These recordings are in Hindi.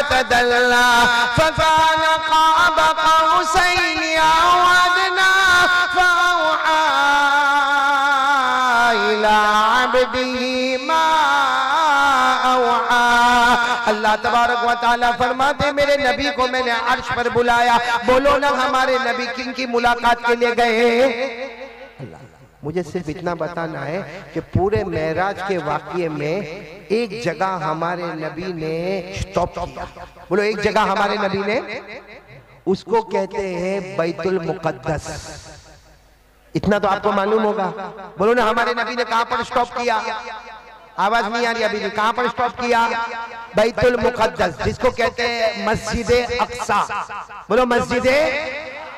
फ़तदल्ला फ़कान क़ाब क़ौसैन औ अदना फ़अौहा इला अब्दिही मा औहा। अल्लाह तबारक व तआला फरमाते मेरे नबी को मैंने अर्श पर बुलाया। बोलो ना हमारे नबी किन की मुलाकात के लिए गए? मुझे सिर्फ इतना बताना है कि पूरे मेराज के वाक़ये में एक जगह हमारे नबी ने स्टॉप किया। बोलो एक जगह हमारे नबी ने, उसको कहते हैं बैतुल मुक़द्दस। इतना तो आपको मालूम होगा। बोलो ना हमारे नबी ने कहां पर स्टॉप किया? आवाज नहीं आ रही अभी भी। कहां पर स्टॉप किया? बैतुल मुक़द्दस, जिसको कहते हैं मस्जिद अक्सा। बोलो मस्जिद,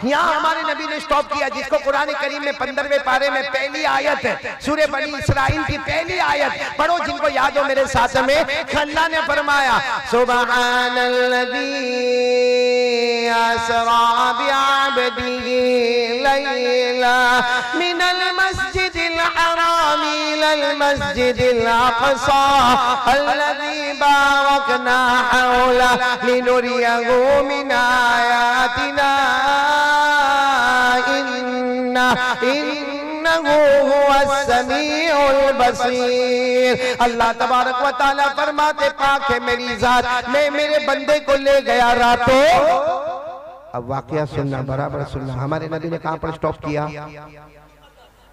यहाँ हमारे नबी ने स्टॉप किया, जिसको कुरान करीम में 15वें पारे में पहली आयत है सूरे बनी इस्राइल की पहली आयत पढ़ो, जिनको याद हो मेरे साथ में। अल्लाह ने फरमाया सुब्हानल्लज़ी असरा बिअब्दिही लैला मिनल मस्जिदिल हराम इलल मस्जिदिल अक़सा अल्लज़ी बारकना हौला लिनुरियहु मिन आयातिना इन्नहु हुवस समीउल बसीर। अल्लाह तबारक व तआला फरमाते पाक है मेरी जात, मैं मेरे बंदे को ले गया रातों। अब वाकया सुनना, बराबर सुनना। हमारे नबी ने कहां पर स्टॉप किया?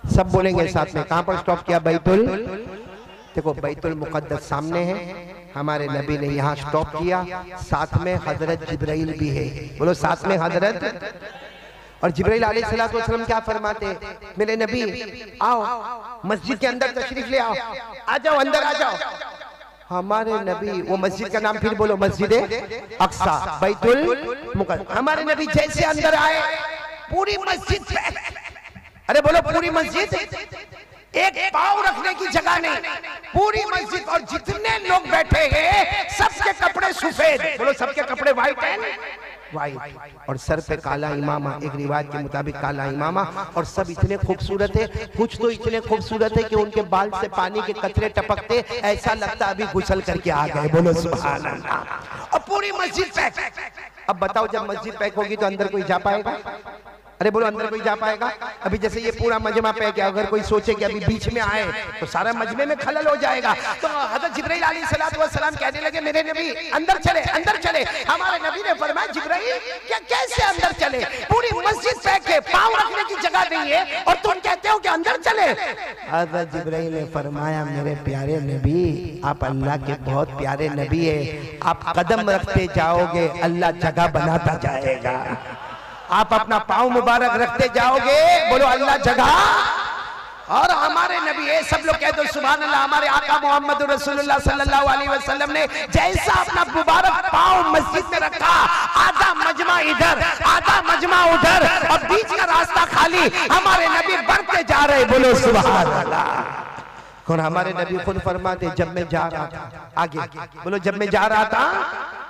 सब बोलेंगे साथ में, कहां पर स्टॉप किया? बैतुल, देखो बैतुल मुक़द्दस सामने है, हमारे नबी ने यहाँ स्टॉप किया। साथ में हजरत जिब्राइल भी है। बोलो साथ में हजरत। और जिब्राइल अलैहिस्सलाम क्या फरमाते? मेरे नबी आओ मस्जिद के अंदर तशरीफ ले आओ, आ जाओ अंदर आ जाओ। हमारे नबी, वो मस्जिद का नाम फिर बोलो, मस्जिद अक्सा बैतुल मुक़द्दस। हमारे नबी जैसे अंदर आए पूरी मस्जिद पे, अरे बोलो पूरी मस्जिद, एक पाँव रखने की जगह नहीं, पूरी मस्जिद। और जितने लोग बैठे हैं सबके कपड़े सफेद। बोलो सबके कपड़े व्हाइट हैं, वाइट, और सर पे काला इमामा, एक रिवायत के मुताबिक काला इमामा। और सब इतने खूबसूरत है, कुछ तो इतने खूबसूरत है कि उनके बाल से पानी के कतरे टपकते, ऐसा लगता अभी गुसल करके आ गए। बोलो सुभान अल्लाह। और पूरी मस्जिद पैक। अब बताओ जब मस्जिद पैक होगी तो अंदर कोई जा पाएगा? अरे बोलो अंदर कोई जा पाएगा? अभी जैसे ये पूरा मजमा पैक है, अगर कोई सोचे कि अभी बीच में आए तो सारा मजमे में खलल हो जाएगा। तो हज़रत जिब्राइल अलैहिस्सलाम कहने लगे मेरे नबी अंदर चले, अंदर चले। हमारे नबी ने फरमाया जिब्राइल क्या कैसे अंदर चले? पूरी मस्जिद पैक है, पाँव रखने की जगह नहीं है और तुम कहते हो कि अंदर चले। हज़रत जिब्राइल ने फरमाया मेरे प्यारे नबी, आप अल्लाह के बहुत प्यारे नबी है, आप कदम रखते जाओगे अल्लाह जगह बनाता जाएगा। आप अपना पाँव मुबारक रखते जाओगे, बोलो अल्लाह जगह। और हमारे नबी, ये सब लोग कह दो सुभान अल्लाह। हमारे आका मोहम्मद रसूलुल्लाह सल्लल्लाहु अलैहि वसल्लम ने जैसा अपना मुबारक पाँव मस्जिद में रखा, आधा मजमा इधर आधा मजमा उधर और बीच का रास्ता खाली, हमारे नबी बढ़ते जा रहे। बोलो सुभान अल्लाह। और हमारे नबी खुद फरमाते जब मैं जा रहा था आगे, बोलो जब मैं जा रहा था,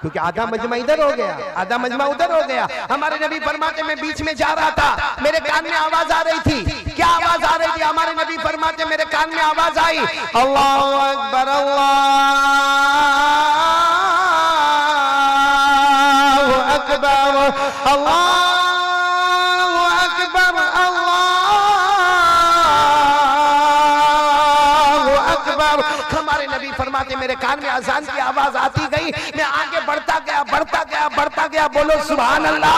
क्योंकि आधा मजमा इधर हो गया आधा मजमा उधर हो गया। हमारे नबी फरमाते मैं बीच में जा रहा था, मेरे कान में आवाज आ रही थी। क्या आवाज आ रही थी? हमारे नबी फरमाते मेरे कान में आवाज आई, अल्लाहु अकबर अल्लाहु अकबर अल्लाहु अकबर अल्लाहु अकबर। हमारे नबी फरमाते मेरे कान में अजान की आवाज आती गई, मैं आगे बढ़ता गया बढ़ता गया बढ़ता गया। बोलो सुभान अल्लाह।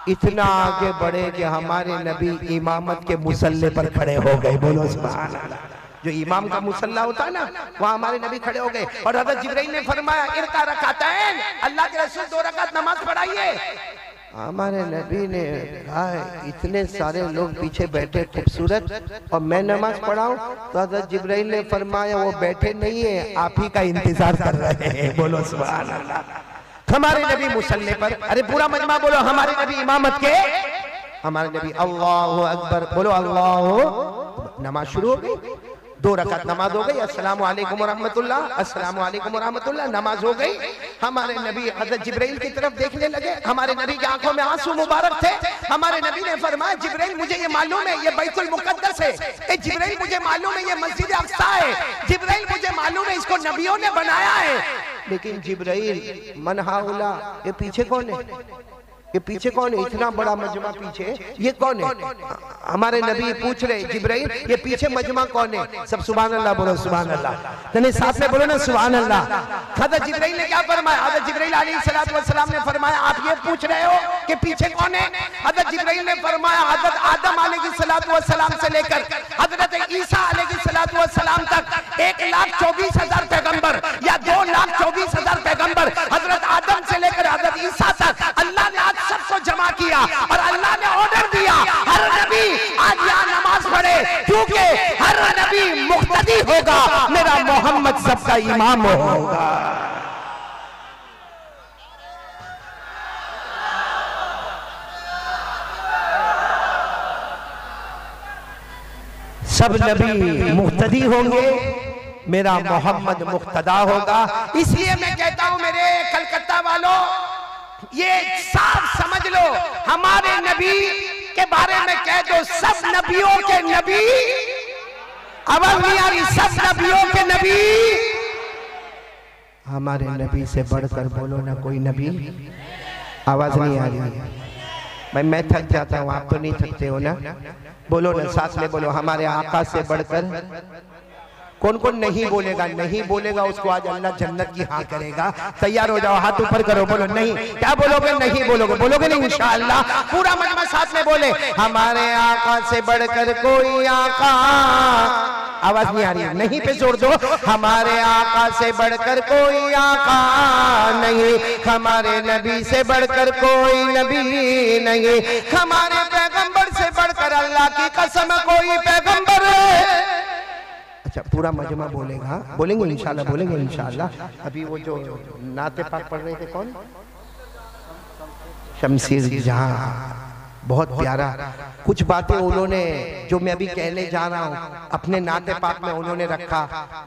इतना आगे बढ़े कि हमारे नबी इमामत के मुसल्ले पर खड़े हो गए। बोलो सुभान अल्लाह। जो इमाम का मुसल्ला होता है ना, वहाँ हमारे नबी खड़े हो गए। और हज़रत जिब्राइल ने फरमाया इरका रकातैन, अल्लाह के रसूल 2 रकात नमाज पढ़ाइए। हमारे नबी ने कहा इतने सारे लोग पीछे बैठे खूबसूरत और मैं नमाज पढ़ाऊं? तो हज़रत जिब्राइल ने फरमाया वो बैठे नहीं है, आप ही का इंतजार कर रहे हैं। बोलो सुभान अल्लाह। हमारे नबी मुसल्ले पर, अरे पूरा मजमा बोलो हमारे नबी इमामत के, हमारे नबी अल्लाहु अकबर, बोलो अल्लाहु। नमाज शुरू हो गई, 2 रकात नमाज हो गई। अस्सलामु अलैकुम व रहमतुल्लाह, अस्सलामु अलैकुम व रहमतुल्लाह, नमाज हो गई। हमारे नबी हज़रत जिब्राइल की तरफ देखने लगे, हमारे नबी की आंखों में आंसू मुबारक थे। हमारे नबी ने फरमाया जिब्राइल मुझे ये मालूम है ये बैतुल मुक़द्दस है, ए जिब्राइल मुझे मालूम है ये मस्जिद अक़सा है, जिब्राइल मुझे मालूम है इसको नबियों ने बनाया है। लेकिन जिब्राइल मन हाउला, ये पीछे कौन है, ये पीछे कौन है, इतना बड़ा मजमा पीछे, ये कौन है? हमारे नबी पूछ रहे जिब्राइल ये पीछे मजमा कौन है? सब सुभान अल्लाह बोलो, सुभान अल्लाह, नहीं साथ में बोलो ना सुभान अल्लाह। हज़रत जिब्राइल ने क्या फरमाया? हज़रत जिब्राइल अलैहिस्सलातु वस्सलाम ने फरमाया आप ये पूछ रहे हो कि पीछे कौन है? हज़रत जिब्राइल ने फरमाया हज़रत आदम अलैहिस्सलातु वस्सलाम से लेकर हज़रत ईसा अलैहिस्सलातु वस्सलाम तक 1,24,000 पैगंबर या 2,24,000 पैगंबर, हज़रत आदम से लेकर हज़रत ईसा तक अल्लाह ने आज सबको जमा किया और अल्लाह ने ऑर्डर दिया हर नबी आज यहाँ नमाज पढ़े, क्योंकि हर नबी मुक्तदी होगा, मेरा मोहम्मद सबका इमाम होगा। सब नबी मुक्तदी होंगे, मेरा मोहम्मद मुक्तदा होगा। इसलिए मैं कहता हूं मेरे कलकत्ता वालों, ये साफ समझ लो, हमारे नबी के बारे में कह दो सब नबियों के नबी, आवाज नहीं आ रही, सब नबियों के नबी, हमारे नबी से बढ़कर बोलो ना कोई नबी, आवाज नहीं आ रही भाई, मैं थक जाता हूँ आप तो नहीं थकते हो ना, बोलो ना साथ में बोलो, हमारे आका से बढ़कर। कौन कौन नहीं बोलेगा? नहीं बोलेगा उसको आज अल्लाह जन्नत की हाँ करेगा। तैयार हो जाओ, हाथ ऊपर करो, बोलो नहीं। क्या बोलोगे? नहीं बोलोगे, बोलोगे नहीं इंशाअल्लाह। पूरा मजमा साथ में बोले, हमारे आका से बढ़कर कोई आका, आवाज नहीं आ रही, नहीं पे जोर दो, हमारे आका से बढ़कर कोई आका नहीं, हमारे नबी से बढ़कर कोई नबी नहीं, हमारे पैगंबर से बढ़कर अल्लाह की कसम कोई पैगंबर। अच्छा पूरा मजमा बोलेगा, बोलेंगे इंशाल्लाह, बोलेंगे इंशाल्लाह। अभी वो जो नाते पाक पढ़ रहे थे कौन? शमशीर जहां, बहुत प्यारा कुछ बातें उन्होंने जो मैं अभी कहने जा रहा हूँ अपने नाते पाक में उन्होंने रखा।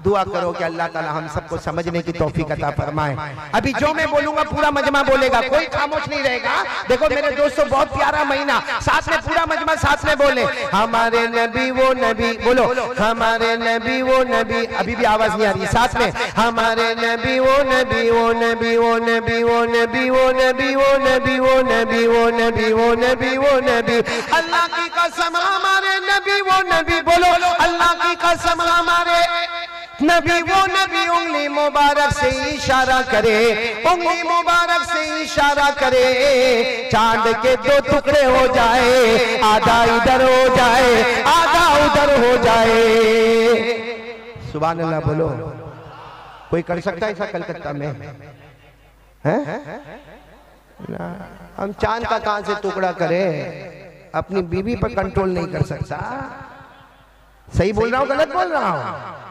दुआ करो कि अल्लाह ताला हम सबको समझने की तौफीक अता फरमाए। अभी जो मैं बोलूंगा पूरा मजमा बोलेगा, कोई खामोश नहीं रहेगा। देखो मेरे दोस्तों बहुत प्यारा महीना, साथ में पूरा मजमा साथ में बोले, हमारे नबी वो नबी, बोलो हमारे नबी वो नबी, अभी भी आवाज नहीं आ रही, साथ में हमारे नबी वो नबी वो नबी वो नबी वो नबी वो नबी वो नबी वो नबी वो नबी वो नबी वो नबी, अल्लाह की कसम हमारे नबी वो नबी, बोलो अल्लाह की कसम हमारे नबी वो नबी, उंगली मुबारक से इशारा करे, उंगली मुबारक से इशारा करे, चांद के दो टुकड़े हो जाए, आधा इधर हो जाए आधा उधर हो जाए। सुभान अल्लाह बोलो। कोई कर सकता है ऐसा कलकत्ता में? हैं? हम चांद का कहां से टुकड़ा करें? अपनी बीवी पर कंट्रोल नहीं कर सकता। सही बोल रहा हूं गलत बोल रहा हूं?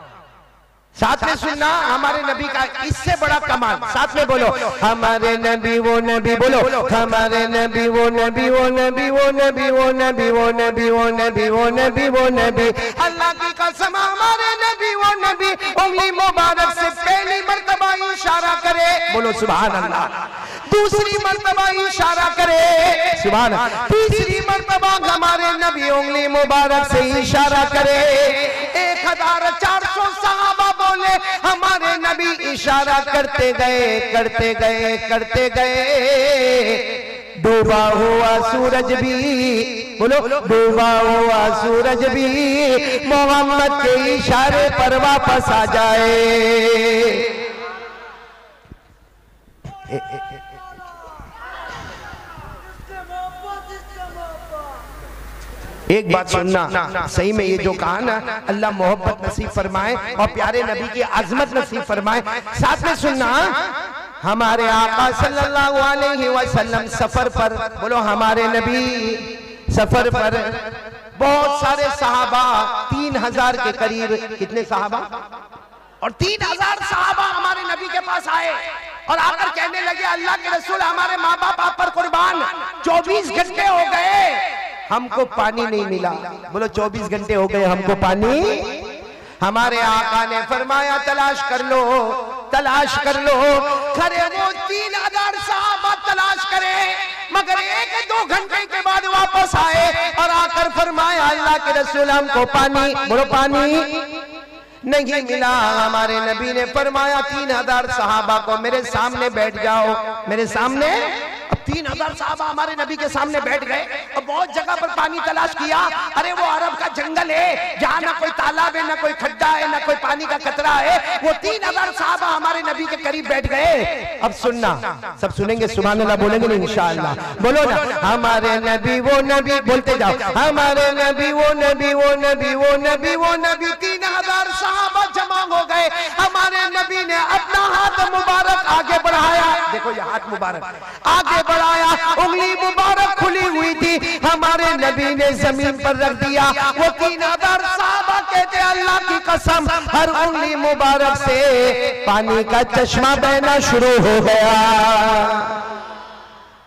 साथ में सुनना हमारे नबी का इससे बड़ा कमाल, साथ में बोलो हमारे नबी वो नबी, बोलो हमारे नबी वो नबी वो नबी वो नबी वो नबी वो नबी वो नबी वो नबी वो नबी, अल्लाह की कसम हमारे नबी वो नबी, उंगली मुबारक से पहली मर्तबा इशारा करे, बोलो सुभान अल्लाह, दूसरी मर्तबा इशारा करे सुभान, तीसरी मर्तबा हमारे नबी उंगली मुबारक से इशारा करे। 1400 सहाबा बोले हमारे नबी इशारा करते गए करते गए करते गए, डूबा हुआ सूरज भी, बोलो डूबा हुआ सूरज भी मोहम्मद के इशारे पर वापस आ जाए। एक बात सुनना, सही में ये जो कहा ना, अल्लाह मोहब्बत नसीब फरमाए और प्यारे नबी की अजमत नसीब फरमाए। साथ में सुनना, हमारे आका सल्लल्लाहु अलैहि वसल्लम सफर पर, बोलो हमारे नबी सफर पर, बहुत सारे सहाबा 3000 के करीब, कितने सहाबा? और 3000 सहाबा हमारे नबी के पास आए और आकर कहने लगे अल्लाह के रसूल हमारे माँ बाप आप पर कुर्बान, 24 घंटे हो गए हमको पानी नहीं मिला। बोलो 24 घंटे हो गए हमको पानी। हमारे आका ने फरमाया तलाश कर लो तलाश कर लो। खरे वो 3000 सहाबा तलाश करे, मगर 1-2 घंटे के बाद वापस आए और आकर फरमाया अल्लाह के रसूल हमको पानी, बोलो पानी। नहीं मिला। हमारे नबी ने फरमाया 3000 सहाबा को मेरे सामने बैठ जाओ, मेरे सामने। अब 3000 सहाबा हमारे नबी के सामने बैठ गए और बहुत जगह पर पानी तलाश किया। अरे वो अरब का जंगल है जहाँ ना कोई तालाब है, ना कोई खड्डा है, ना कोई पानी का कतरा है। वो 3000 सहाबा हमारे नबी के करीब बैठ गए। अब सुनना, सब सुनेंगे, सुभान अल्लाह बोलेंगे ना इंशाअल्लाह। बोलो ना, हमारे नबी वो नबी, बोलते जाओ, हमारे नबी वो नबी वो नबी वो नबी वो नबी। 3000 सहाबा जमा हो गए। हमारे नबी ने अपना हाथ मुबारक आगे बढ़ाया, देखो ये हाथ मुबारक आगे बढ़ाया, उंगली मुबारक खुली हुई थी। हमारे नबी ने जमीन पर रख दिया। वो 3000 सहाबा कहते अल्लाह की कसम, हर उंगली मुबारक से पानी का चश्मा बहना शुरू हो गया।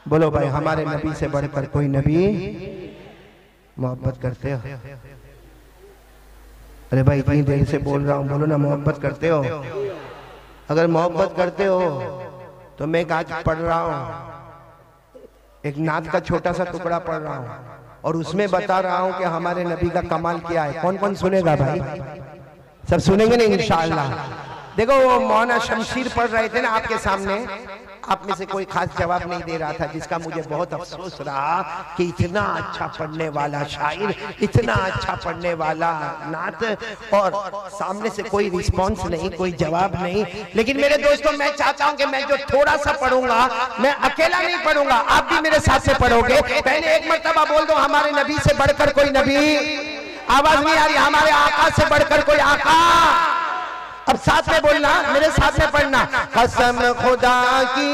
बोलो भाई, हमारे नबी से बढ़कर कोई नबी? मोहब्बत करते हो? अरे भाई इतनी देर से बोल रहा हूँ, बोलो ना मोहब्बत करते हो? अगर मोहब्बत करते हो तो मैं आज पढ़ रहा हूँ, एक नात का छोटा सा टुकड़ा पढ़ रहा हूँ और उसमें बता रहा हूँ कि हमारे नबी का कमाल क्या है। कौन कौन सुनेगा भाई? सब सुनेंगे नहीं इंशाअल्लाह। देखो वो मौलाना शमशीर पढ़ रहे थे ना आपके सामने, आप में से कोई खास जवाब नहीं दे रहा था, जिसका मुझे बहुत अफसोस रहा कि इतना अच्छा पढ़ने वाला शायर, इतना अच्छा पढ़ने वाला नात, और सामने से कोई रिस्पांस नहीं, कोई जवाब नहीं। लेकिन मेरे दोस्तों, मैं चाहता हूं कि मैं जो थोड़ा सा पढ़ूंगा, मैं अकेला नहीं पढ़ूंगा, आप भी मेरे साथ से पढ़ोगे। पहले एक मर्तबा बोल दो, हमारे नबी से बढ़कर कोई नबी। आवाज नहीं आ रही? हमारे आका से बढ़कर कोई आका। अब साथ में बोलना, मेरे साथ में पढ़ना। कसम खुदा की,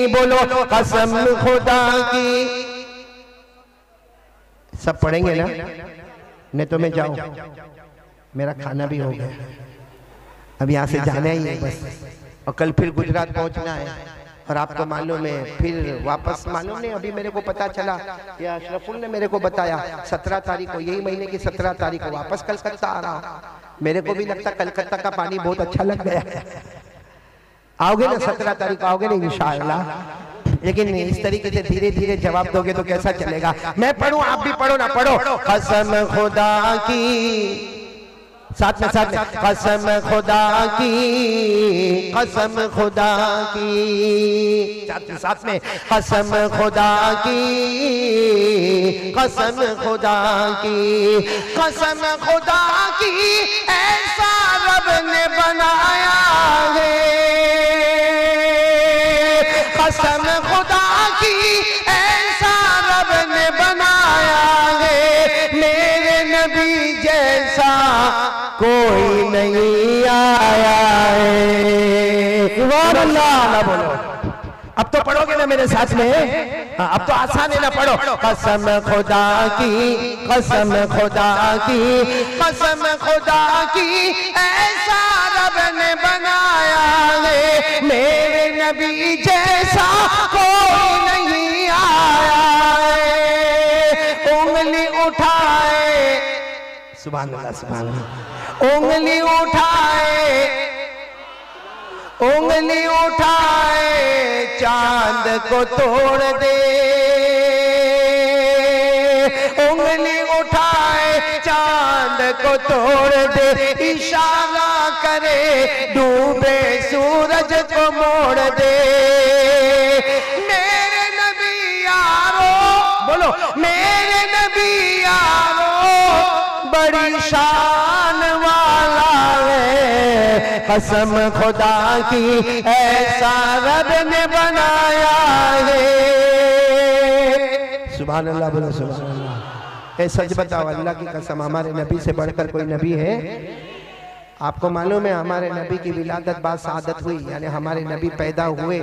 बोलो कसम खुदा की। सब पढ़ेंगे ना? नहीं तो मैं जाऊं, मेरा खाना भी हो गया, अब यहाँ से जाना ही है बस, और कल फिर गुजरात पहुंचना है। और आपको मालूम है फिर वापस, मालूम नहीं, अभी मेरे को पता चला, या अशरफुल ने मेरे को बताया, 17 तारीख को, यही महीने की 17 तारीख को वापस कलकत्ता आ रहा हूँ। मेरे को भी लगता कलकत्ता का पानी बहुत अच्छा लग गया। आओगे ना 17 तारीख को? आओगे ना इंशाअल्लाह? लेकिन इस तरीके से धीरे धीरे जवाब दोगे तो कैसा चलेगा? मैं पढ़ूं, आप भी पढ़ो ना, पढ़ो। कसम खुदा की, साथ में कसम खुदा की, कसम खुदा की, साथ में कसम खुदा की, कसम खुदा की, कसम खुदा की, ऐसा रब ने बनाया है। कसम खुदा की, ऐसा रब ने बनाया है। मेरे नबी जैसा कोई नहीं आया है। सुभान अल्लाह बोलो। अब तो पढ़ोगे ना मेरे साथ में? हाँ, अब तो आसान है ना, पढ़ो। कसम खुदा की, कसम खुदा की, कसम खुदा की, ऐसा रब ने बनाया है। मेरे नबी जैसा कोई नहीं आया है। उंगली उठाए, सुभान अल्लाह, सुभान अल्लाह, उंगली उठाए, उंगली उठाए, चांद को तोड़ दे। उंगली उठाए, चांद को तोड़ दे। इशारा करे, डूबे सूरज को मोड़ दे। मेरे नबी यारो, बोलो मेरे नबी यारो, बड़ी शान वाला है। कसम खुदा की, ऐसा रब ने बनाया है। सुभान अल्लाह, बोलो सुभान अल्लाह। ए सच बताओ, अल्लाह की कसम, हमारे नबी से बढ़कर कोई नबी है? आपको मालूम है हमारे नबी की विलादत बाद शहादत हुई, यानी हमारे नबी पैदा हुए,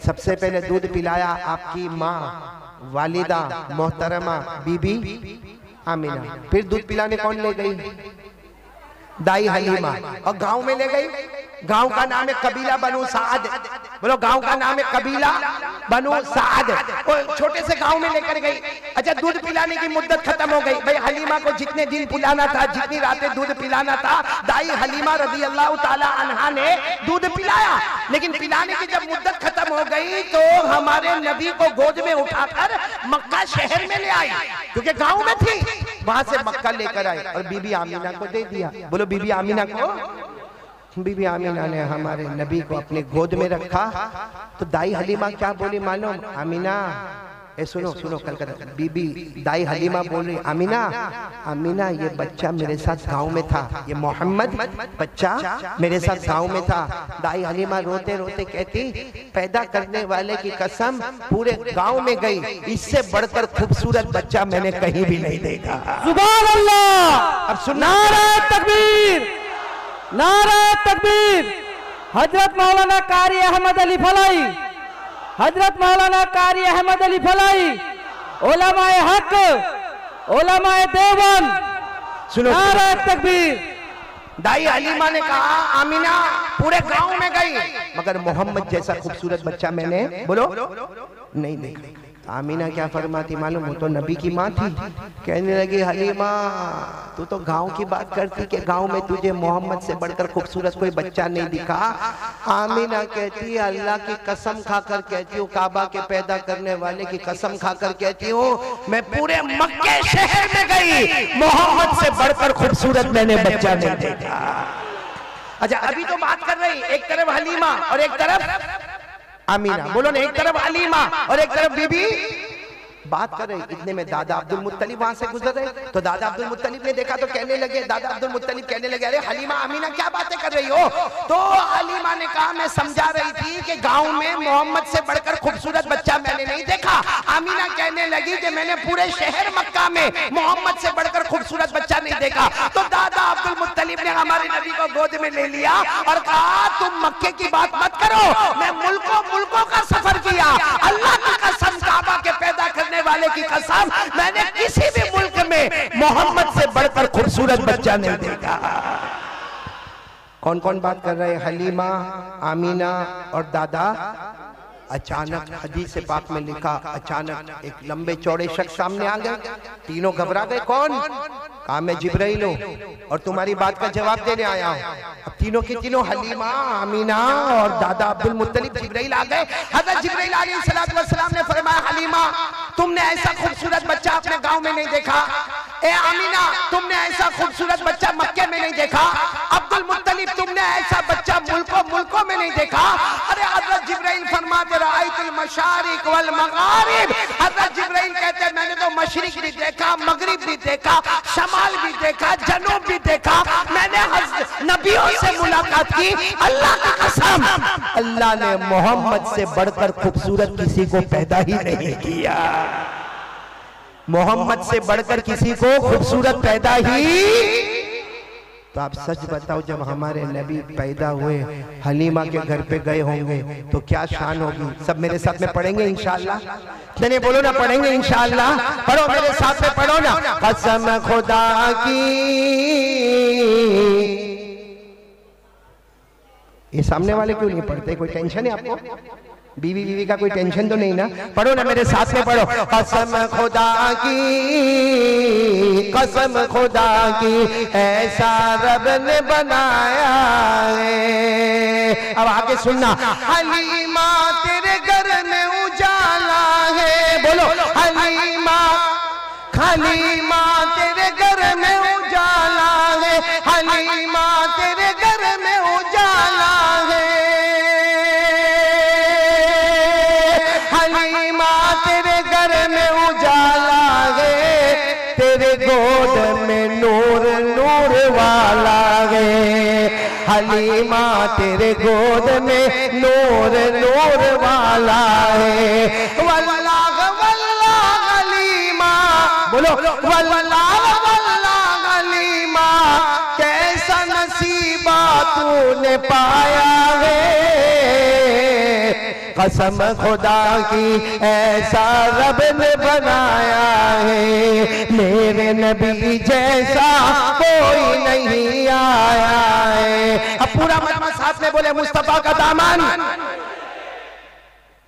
सबसे पहले दूध पिलाया आपकी माँ वालिदा मोहतरमा बीबी आमिना। फिर दूध पिलाने कौन ले गई? दाई हलीमा। और गांव में ले गई, गांव का नाम है कबीला बनु साद। बोलो, गांव का नाम है कबीला बनु साद। छोटे से गांव में लेकर गई। अच्छा, दूध पिलाने की मुद्दत खत्म हो गई। भाई हलीमा को जितने दिन पिलाना था, जितनी रातें दूध पिलाना था, दाई हलीमा रजी अल्लाह ताला अन्हा ने दूध पिलाया। लेकिन पिलाने की जब मुद्दत खत्म हो गई तो हमारे नबी को गोद में उठाकर मक्का शहर में ले आई, क्योंकि गांव में थी। वहां से मक्का लेकर आए और बीबी आमीना को दे दिया। बोलो बीबी आमीना को। बीबी आमीना ने हमारे नबी को अपने गोद में रखा तो दाई हलीमा क्या बोली मालूम? आमीना, ए सुनो सुनो, कल बीबी दाई हलीमा बोल रही, आमीना आमीना ये बच्चा मेरे साथ गांव में था, ये मोहम्मद बच्चा मेरे साथ गांव में था। दाई हलीमा रोते रोते कहती, पैदा करने वाले की कसम पूरे गांव में गई, इससे बढ़कर खूबसूरत बच्चा मैंने कहीं भी नहीं देखा। सुभान अल्लाह। अब सुन, नारा तकबीर, नारा तकबीर। हजरत मौलाना कारी अहमद अली फलाई, हजरत मौलाना कारी अहमद अली फलाई, उलमाए हक, उलमाए देवबंद, सुनो नारा तकबीर। दाई हलीमा ने कहा, आमीना पूरे गांव में गई मगर मोहम्मद जैसा खूबसूरत बच्चा मैंने बोलो नहीं देखा। आमीना क्या फरमाती मालूम? वो तो नबी की माँ थी। कहने लगी, हलीमा तू तो गांव की बात करती कि गांव में तुझे मोहम्मद से बढ़कर खूबसूरत कोई बच्चा नहीं दिखा। आमीना कहती है, अल्लाह की कसम खाकर कहती हूँ, काबा के पैदा करने वाले की कसम खाकर कहती हूँ, मैं पूरे मक्के शहर में गई, मोहम्मद से बढ़कर खूबसूरत मैंने बच्चा नहीं देखा। अच्छा अभी तो बात कर रही, एक तरफ हलीमा और एक तरफ आमीना, बोलो ना, एक तरफ हलीमा और एक तरफ बीबी बात कर रहे। इतने में दादा अब्दुल मुत्तलिब वहां से गुजर रहे तो दादा अब्दुल मुत्तलिब ने देखा तो कहने लगे, दादा अब्दुल मुत्तलिब कहने लगे, अरे हलीमा आमीना क्या बातें कर रही हो? तो हलीमा ने कहा, मैं समझा रही थी कि गांव में मोहम्मद से बढ़कर खूबसूरत बच्चा मैंने नहीं देखा। आमीना कहने लगी कि मैंने पूरे शहर मक्का में मोहम्मद से बढ़कर खूबसूरत बच्चा नहीं देखा। तो दादा अब्दुल मुत्तलिब ने हमारे नबी को गोद में ले लिया और कहा, तुम मक्के की बात मत करो, मैं मुल्कों का सफर किया, अल्लाह की कसम, काबा के पैदा करने वाले की कसम, मैंने किसी भी मुल्क में मोहम्मद से बढ़कर खूबसूरत बच्चा नहीं देखा। कौन कौन बात कर रहे हैं? हलीमा, आमीना और दादा। अचानक हदीस पाक में लिखा, अचानक एक लंबे चौड़े शख्स सामने आ गए। तीनों घबरा गए। कौन? कहा, मैं जिब्राइल हूं और तुम्हारी बात का जवाब देने आया हूं। अब तीनों की तीनों, हलीमा, आमीना और दादा अब्दुल मुत्तलिब, जिब्राइल आ गए। हज़रत जिब्राइल अलैहिस्सलाम ने फरमाया, हलीमा तुमने ऐसा खूबसूरत बच्चा अपने गांव में नहीं देखा। ए आमीना तुमने ऐसा खूबसूरत बच्चा मक्के में नहीं देखा। अब्दुल मुत्तलिब तुमने ऐसा बच्चा मुल्कों में नहीं देखा। अरे हज़रत जिब्राइल फरमाते, रायतुल मशारिक वल मगारिब। हज़रत जिब्राइल कहते, मैंने तो मशरिक भी देखा, मगरिब भी देखा, शमाल भी देखा, जनूब भी देखा, मैंने नबियों से मुलाकात की। अल्लाह की कसम, अल्लाह ने मोहम्मद से बढ़कर खूबसूरत किसी को पैदा ही नहीं किया। मोहम्मद से बढ़कर किसी को खूबसूरत पैदा ही। तो आप सच बताओ, जब हमारे नबी पैदा हुए, हलीमा के घर पे गए होंगे तो क्या शान होगी? सब मेरे साथ में पढ़ेंगे इंशाअल्लाह। नहीं बोलो ना, पढ़ेंगे इंशाअल्लाह। पढ़ो मेरे साथ में, पढ़ो ना। कसम खुदा की, ये सामने वाले क्यों नहीं पढ़ते? कोई टेंशन है आपको? बीवी का कोई टेंशन तो नहीं ना? पढ़ो ना मेरे साथ में, पढ़ो। कसम खुदा की, कसम खुदा की, ऐसा रब ने बनाया है। अब आगे सुनना, हलीमा तेरे घर में उजाला है। बोलो हलीमा, हलीमा तेरे घर में उजाला है, हलीमा तेरे घर में उजाला है, हलीमा तेरे घर में उजाला है, तेरे गोद में नूर नूर वाला है। हलीमा तेरे गोद में नूर नूर वाला है। वल्लाह वल्लाह हलीमा, बोलो वल्लाह वल्लाह हलीमा, कैसा नसीबा तूने पाया है। कसम खुदा की, ऐसा रब ने बनाया है, मेरे नबी जैसा कोई नहीं आया है। अब पूरा मजमा साथ में बोले, मुस्तफा का दामन।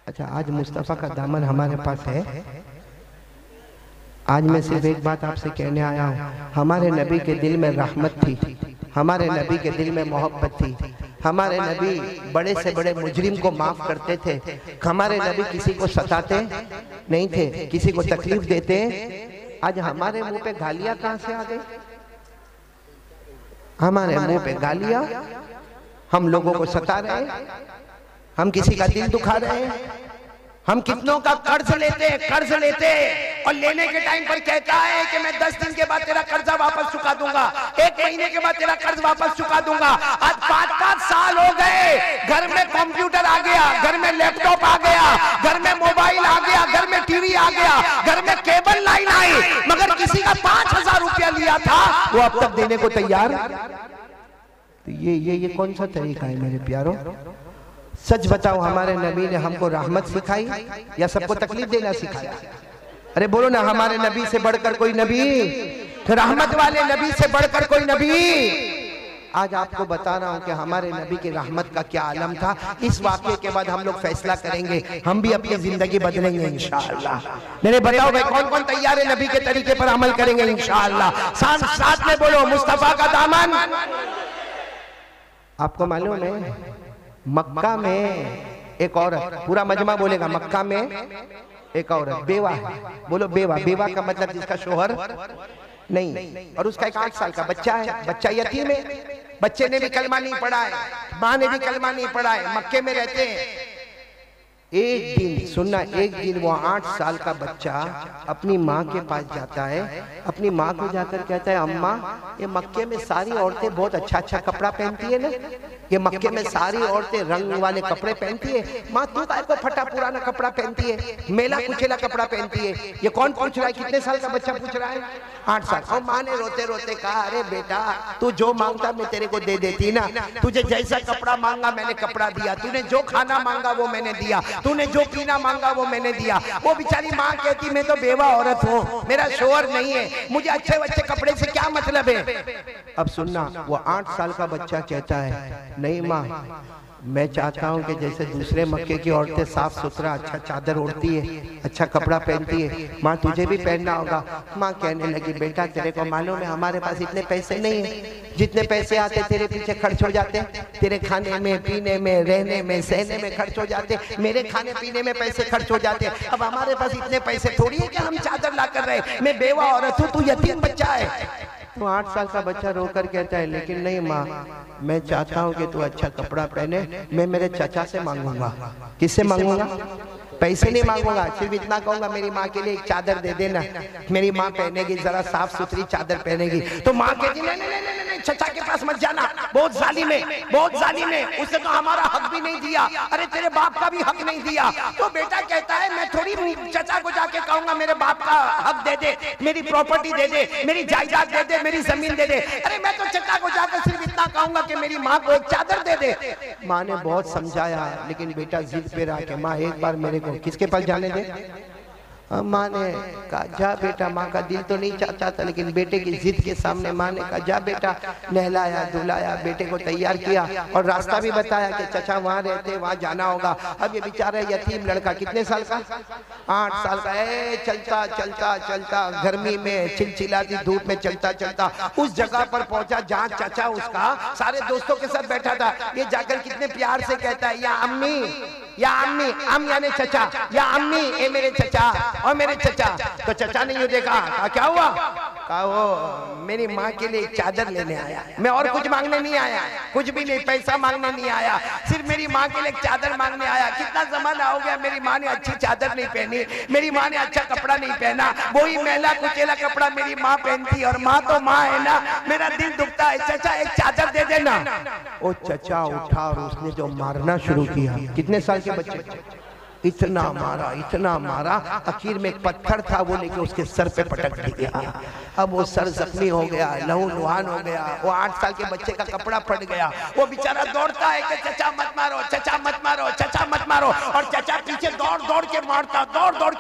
अच्छा, आज मुस्तफा का दामन हमारे पास है। आज मैं सिर्फ एक बात आपसे कहने आया हूँ, हमारे नबी के दिल में रहमत थी, हमारे नबी के दिल में मोहब्बत थी। हमारे नबी बड़े से बड़े मुजरिम को माफ करते थे। हमारे नबी किसी को सताते नहीं थे, किसी को तकलीफ देते आज हमारे मुंह पे गालियां कहां से आ गई? हमारे मुंह पे गालियां, हम लोगों को सता रहे हैं, हम किसी का दिल दुखा रहे हैं, हम कितनों का कर्ज लेते और लेने के टाइम पर कहता है कि मैं 10 दिन के बाद तेरा कर्जा वापस चुका दूंगा, 1 महीने के बाद तेरा कर्ज वापस चुका दूंगा। आज 5-5 साल हो गए, घर में कंप्यूटर आ गया, घर में लैपटॉप आ गया, घर में मोबाइल आ गया, घर में टीवी आ गया, घर में केबल लाइन आई, मगर किसी का 5000 रुपया लिया था वो अब तक देने को तैयार। तो ये कौन सा तरीका है मेरे प्यारों? सच बताओ, हमारे नबी ने हमको रहमत सिखाई या सबको तकलीफ देना सिखाया? अरे बोलो ना, हमारे नबी से बढ़कर कोई नबी, रहमत वाले नबी से बढ़कर कोई नबी। आज आपको बता रहा हूं कि हमारे नबी की रहमत का क्या आलम था। इस वाक़े के बाद हम लोग फैसला करेंगे, हम भी अपनी जिंदगी बदलेंगे इंशाअल्लाह। मेरे बताओ भाई, कौन कौन तैयार है नबी के तरीके पर अमल करेंगे इंशाअल्लाह? साथ में बोलो, मुस्तफा का दामन। आपको मालूम है, मक्का में एक औरत, पूरा मजमा बोलेगा, मक्का में एक औरत बेवा है। बोलो बेवा। बेवा का मतलब जिसका शोहर नहीं, और उसका एक 8 साल का बच्चा है, बच्चा यतीम है, बच्चे ने भी कलमा नहीं पढ़ा है, माँ ने भी कलमा नहीं पढ़ा है, मक्के में रहते हैं। एक दिन सुनना, एक दिन वो 8 साल का बच्चा अपनी माँ के पास जाता है, अपनी माँ को जाकर कहता है, अम्मा ये मक्के में सारी औरतें बहुत अच्छा कपड़ा पहनती है ना, ये मक्के में सारी औरतें रंग वाले कपड़े पहनती है, माँ तू काय को फटा पुराना कपड़ा पहनती है, मेला कुचेला कपड़ा पहनती है। ये कौन पूछ रहा है? कितने साल का बच्चा पूछ रहा है? 8 साल। और माँ ने रोते रोते कहा, अरे बेटा तू जो मांगता मैं तेरे को दे देती ना, तुझे जैसा कपड़ा मांगा मैंने कपड़ा दिया, तूने जो खाना मांगा वो मैंने दिया, तूने जो पीना मांगा वो मैंने दिया। वो बेचारी माँ कहती, मैं तो बेवा औरत हूँ, मेरा शोहर नहीं है, मुझे अच्छे अच्छे कपड़े से क्या मतलब है? अब सुनना, वो 8 साल का बच्चा कहता है, नहीं माँ, मैं चाहता हूँ कि जैसे दूसरे मक्के की औरतें साफ सुथरा अच्छा चादर ओढ़ती है, अच्छा कपड़ा पहनती है, माँ तुझे भी पहनना होगा। माँ कहने लगी, बेटा तेरे को मालूम है हमारे पास इतने पैसे नहीं है, जितने पैसे आते तेरे पीछे खर्च हो जाते, तेरे खाने में, पीने में, रहने में, सहने में खर्च हो जाते, मेरे खाने पीने में पैसे खर्च हो जाते। अब हमारे पास इतने पैसे थोड़ी है कि हम चादर ला कर रहे, मैं बेवा औरत हूँ, तू यतीम बच्चा है। तो 8 साल का बच्चा रोकर कहता है, लेकिन नहीं माँ, मैं चाहता हूँ कि तू अच्छा कपड़ा पहने, मैं मेरे चाचा से मांगूंगा। किससे मांगूंगा? पैसे नहीं मांगूंगा, सिर्फ इतना कहूंगा, मेरी माँ के लिए एक चादर दे देना, मेरी माँ पहनेगी, जरा साफ सुथरी चादर पहनेगी। तो माँ कहती, नहीं नहीं नहीं नहीं, चाचा के पास मत जाना, बहुत जालिम है, बहुत जालिम है, उसने तो हमारा हक भी नहीं दिया, अरे तेरे बाप का भी हक नहीं दिया। तो बेटा कहता है, मैं थोड़ी चाचा को जाके कहूंगा मेरे बाप का हक दे दे, मेरी प्रॉपर्टी दे दे, मेरी जायदाद दे दे, मेरी जमीन दे दे। अरे मैं तो चाचा को जाकर सिर्फ इतना कहूंगा कि मेरी माँ को एक चादर दे दे। माँ ने बहुत समझाया, लेकिन बेटा जिद पे रहा कि माँ एक बार मेरे को किसके पास जाने दे। माँ ने कहा, जा बेटा। माँ का दिल तो नहीं चाहता था, लेकिन बेटे की जिद के सामने माँ ने कहा, जा बेटा। नहलाया धुलाया, बेटे को तैयार किया और रास्ता भी बताया कि चाचा वहाँ रहते, वहाँ जाना होगा। अब ये बेचारा यतीम लड़का, कितने साल का? 8 साल का। चलता चलता चलता, गर्मी में चिलचिलाती धूप में चलता चलता उस जगह पर पहुंचा जहाँ चाचा उसका सारे दोस्तों के साथ बैठा था। ये जाकर कितने प्यार से कहता है, या अम्मी, या अम्मी, अम यानी चचा, या अम्मी ए मेरे चचा और मेरे चचा। तो चचा ने यूँ देखा, कहा क्या हुआ? कहा वो मेरी माँ के लिए एक चादर लेने आया, मैं और कुछ मांगने नहीं आया, कुछ भी नहीं, पैसा मांगने नहीं आया, सिर्फ मेरी माँ के लिए एक चादर मांगने आया। कितना जमाना हो गया मेरी माँ ने अच्छी चादर नहीं पहनी, मेरी माँ ने अच्छा कपड़ा नहीं पहना, वही मैला कुचेला कपड़ा मेरी माँ पहनती, और माँ तो माँ है ना, मेरा दिल दुखता है, चचा एक चादर दे देना। वो चचा उठा और उसने जो मारना शुरू किया। कितने साल के बच्चे? इतना मारा, आखिर में एक पत्थर था वो लेके उसके सर पे पटक दिया। अब वो सर जख्मी हो गया, लहू लुहान हो गया, वो 8 साल के बच्चे का कपड़ा फट गया। वो बेचारा दौड़ता है कि चचा मत मारो, चचा मत मारो, चचा मत मारो, और चचा पीछे दौड़ दौड़ के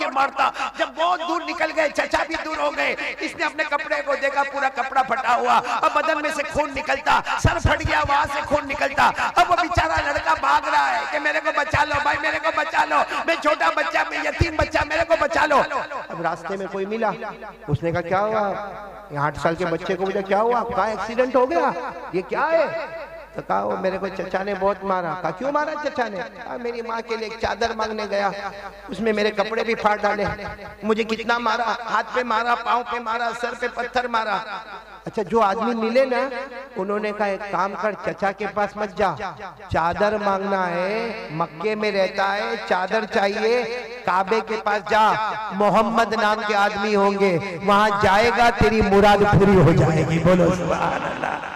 मारता। जब बहुत दूर निकल गए, चचा भी दूर हो गए, इसने अपने कपड़े को देखा, पूरा कपड़ा फटा हुआ, अब बदन में से खून निकलता, सर फट गया, वहां से खून निकलता। अब वो बेचारा लड़का भाग रहा है कि मेरे को बचा लो भाई, मेरे को बचा लो, मैं छोटा बच्चा, मैं यतीम बच्चा, मेरे को बचा लो। अब रास्ते में कोई मिला, उसने कहा क्या हुआ? 8 साल के बच्चे को मुझे क्या हुआ? कहाँ एक्सीडेंट हो गया? ये क्या है? तो कहा वो मेरे को चचा ने बहुत मारा। कहा क्यों मारा चचा ने? कहा मेरी माँ के लिए एक चादर मांगने गया, उसमें मेरे कपड़े भी फाड़ डाले। मुझे कितना मारा, हाथ पे मारा, पाँव पे मारा, सर पे पत्थर मारा। अच्छा जो आदमी मिले ना, उन्होंने कहा एक काम कर, चचा के पास मत जा, चादर मांगना है, मक्के में रहता है, चादर चाहिए, काबे के पास जा, मोहम्मद नाम के आदमी होंगे, वहां जाएगा तेरी मुराद पूरी हो जाएगी। बोलो सुभान अल्लाह।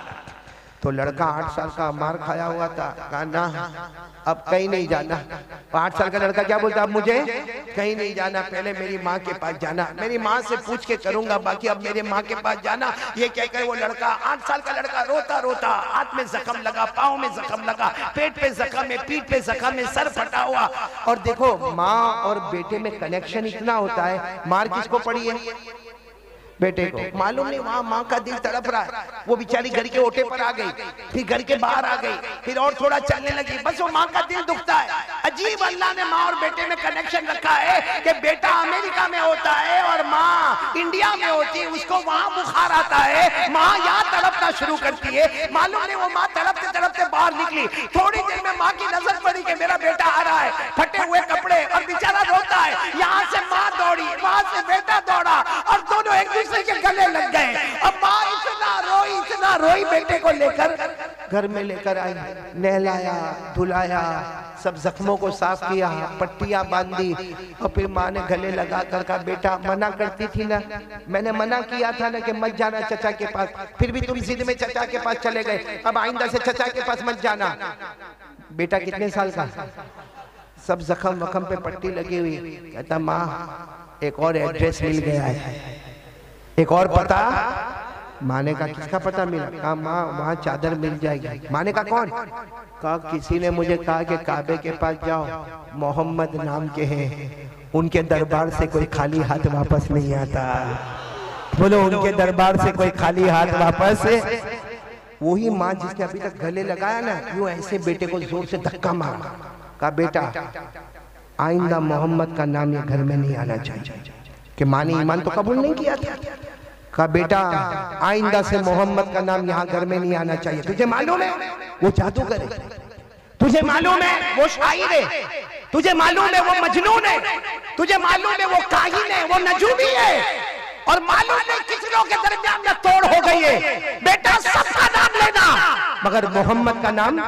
तो लड़का 8 साल का मार खाया हुआ था, कहा ना अब कहीं नहीं जाना। 8 साल का लड़का क्या बोलता, अब मुझे कहीं नहीं जाना, पहले मेरी माँ के पास जाना, मेरी माँ से पूछ के करूंगा, बाकी अब मेरे माँ के पास जाना। ये कहकर वो लड़का 8 साल का लड़का रोता रोता, हाथ में जख्म लगा, पाँव में जख्म लगा, पेट पे जख्म है, पीठ पे जख्म है, सर फटा हुआ। और देखो माँ और बेटे में कनेक्शन इतना होता है, मार किसको पड़ी है? बेटे को। मालूम नहीं वहां माँ का दिल तड़प रहा है, वो बेचारी घर के ओटे पर आ गई, फिर घर के बाहर आ गई, फिर और थोड़ा चलने लगी, बस वो माँ का दिल दुखता है। अजीब अल्लाह ने माँ और बेटे में कनेक्शन रखा है कि बेटा अमेरिका में होता है और माँ इंडिया में होती है, उसको वहां बुखार आता है, माँ यहाँ तड़पना शुरू करती है। मालूम नहीं वो माँ तड़पते तड़पते बाहर निकली, थोड़ी देर में माँ की नजर पड़ी कि मेरा बेटा आ रहा है, फटे हुए कपड़े, और बेचारा रोता है। यहाँ से माँ दौड़ी, वहां से बेटा दौड़ा, और दोनों एक दूसरे के गले लग गए। अब माँ इतना रोई बेटे को लेकर घर में लेकर आई, नहलाया, धुलाया, सब जख्मों को साफ किया, पट्टियां बांधी, और फिर माँ ने गले लगा कर कहा बेटा मना करती थी ना, मैंने मना किया था ना कि मत जाना चचा के पास, फिर भी तुम जिद में चचा के पास चले गए, अब आइंदा से चचा के पास मत जाना। बेटा कितने साल का, सब जख्म वख्म पे पट्टी लगी हुई, कहता माँ एक और एड्रेस मिल गया है, एक और पता। माँ ने कहा किसका पता मिला? कहा माँ वहाँ चादर मिल जाएगी। माँ ने कहा कौन? कहा किसी ने मुझे कहा कि काबे के पास जाओ, मोहम्मद नाम के हैं, उनके दरबार से कोई खाली हाथ वापस नहीं आता। बोलो उनके दरबार से कोई खाली हाथ वापस। वही माँ जिसने अभी तक गले लगाया ना, यूं ऐसे बेटे को जोर से धक्का मारा, कहा बेटा आइंदा मोहम्मद का नाम ये घर में नहीं आना चाहिए। कि माँ ने ईमान तो कबूल नहीं किया था। कहा बेटा आइंदा से मोहम्मद का नाम यहाँ घर में नहीं आना चाहिए। तुझे मालूम है वो जादूगर है, तुझे मालूम है वो शायर है, तुझे मालूम है वो मजनून है, तुझे मालूम है वो काहिन है, वो नजूमी है, और मालूम है किस लोगों के दरमियान में तोड़ हो गई है। बेटा सबका नाम लेना मगर मोहम्मद का नाम।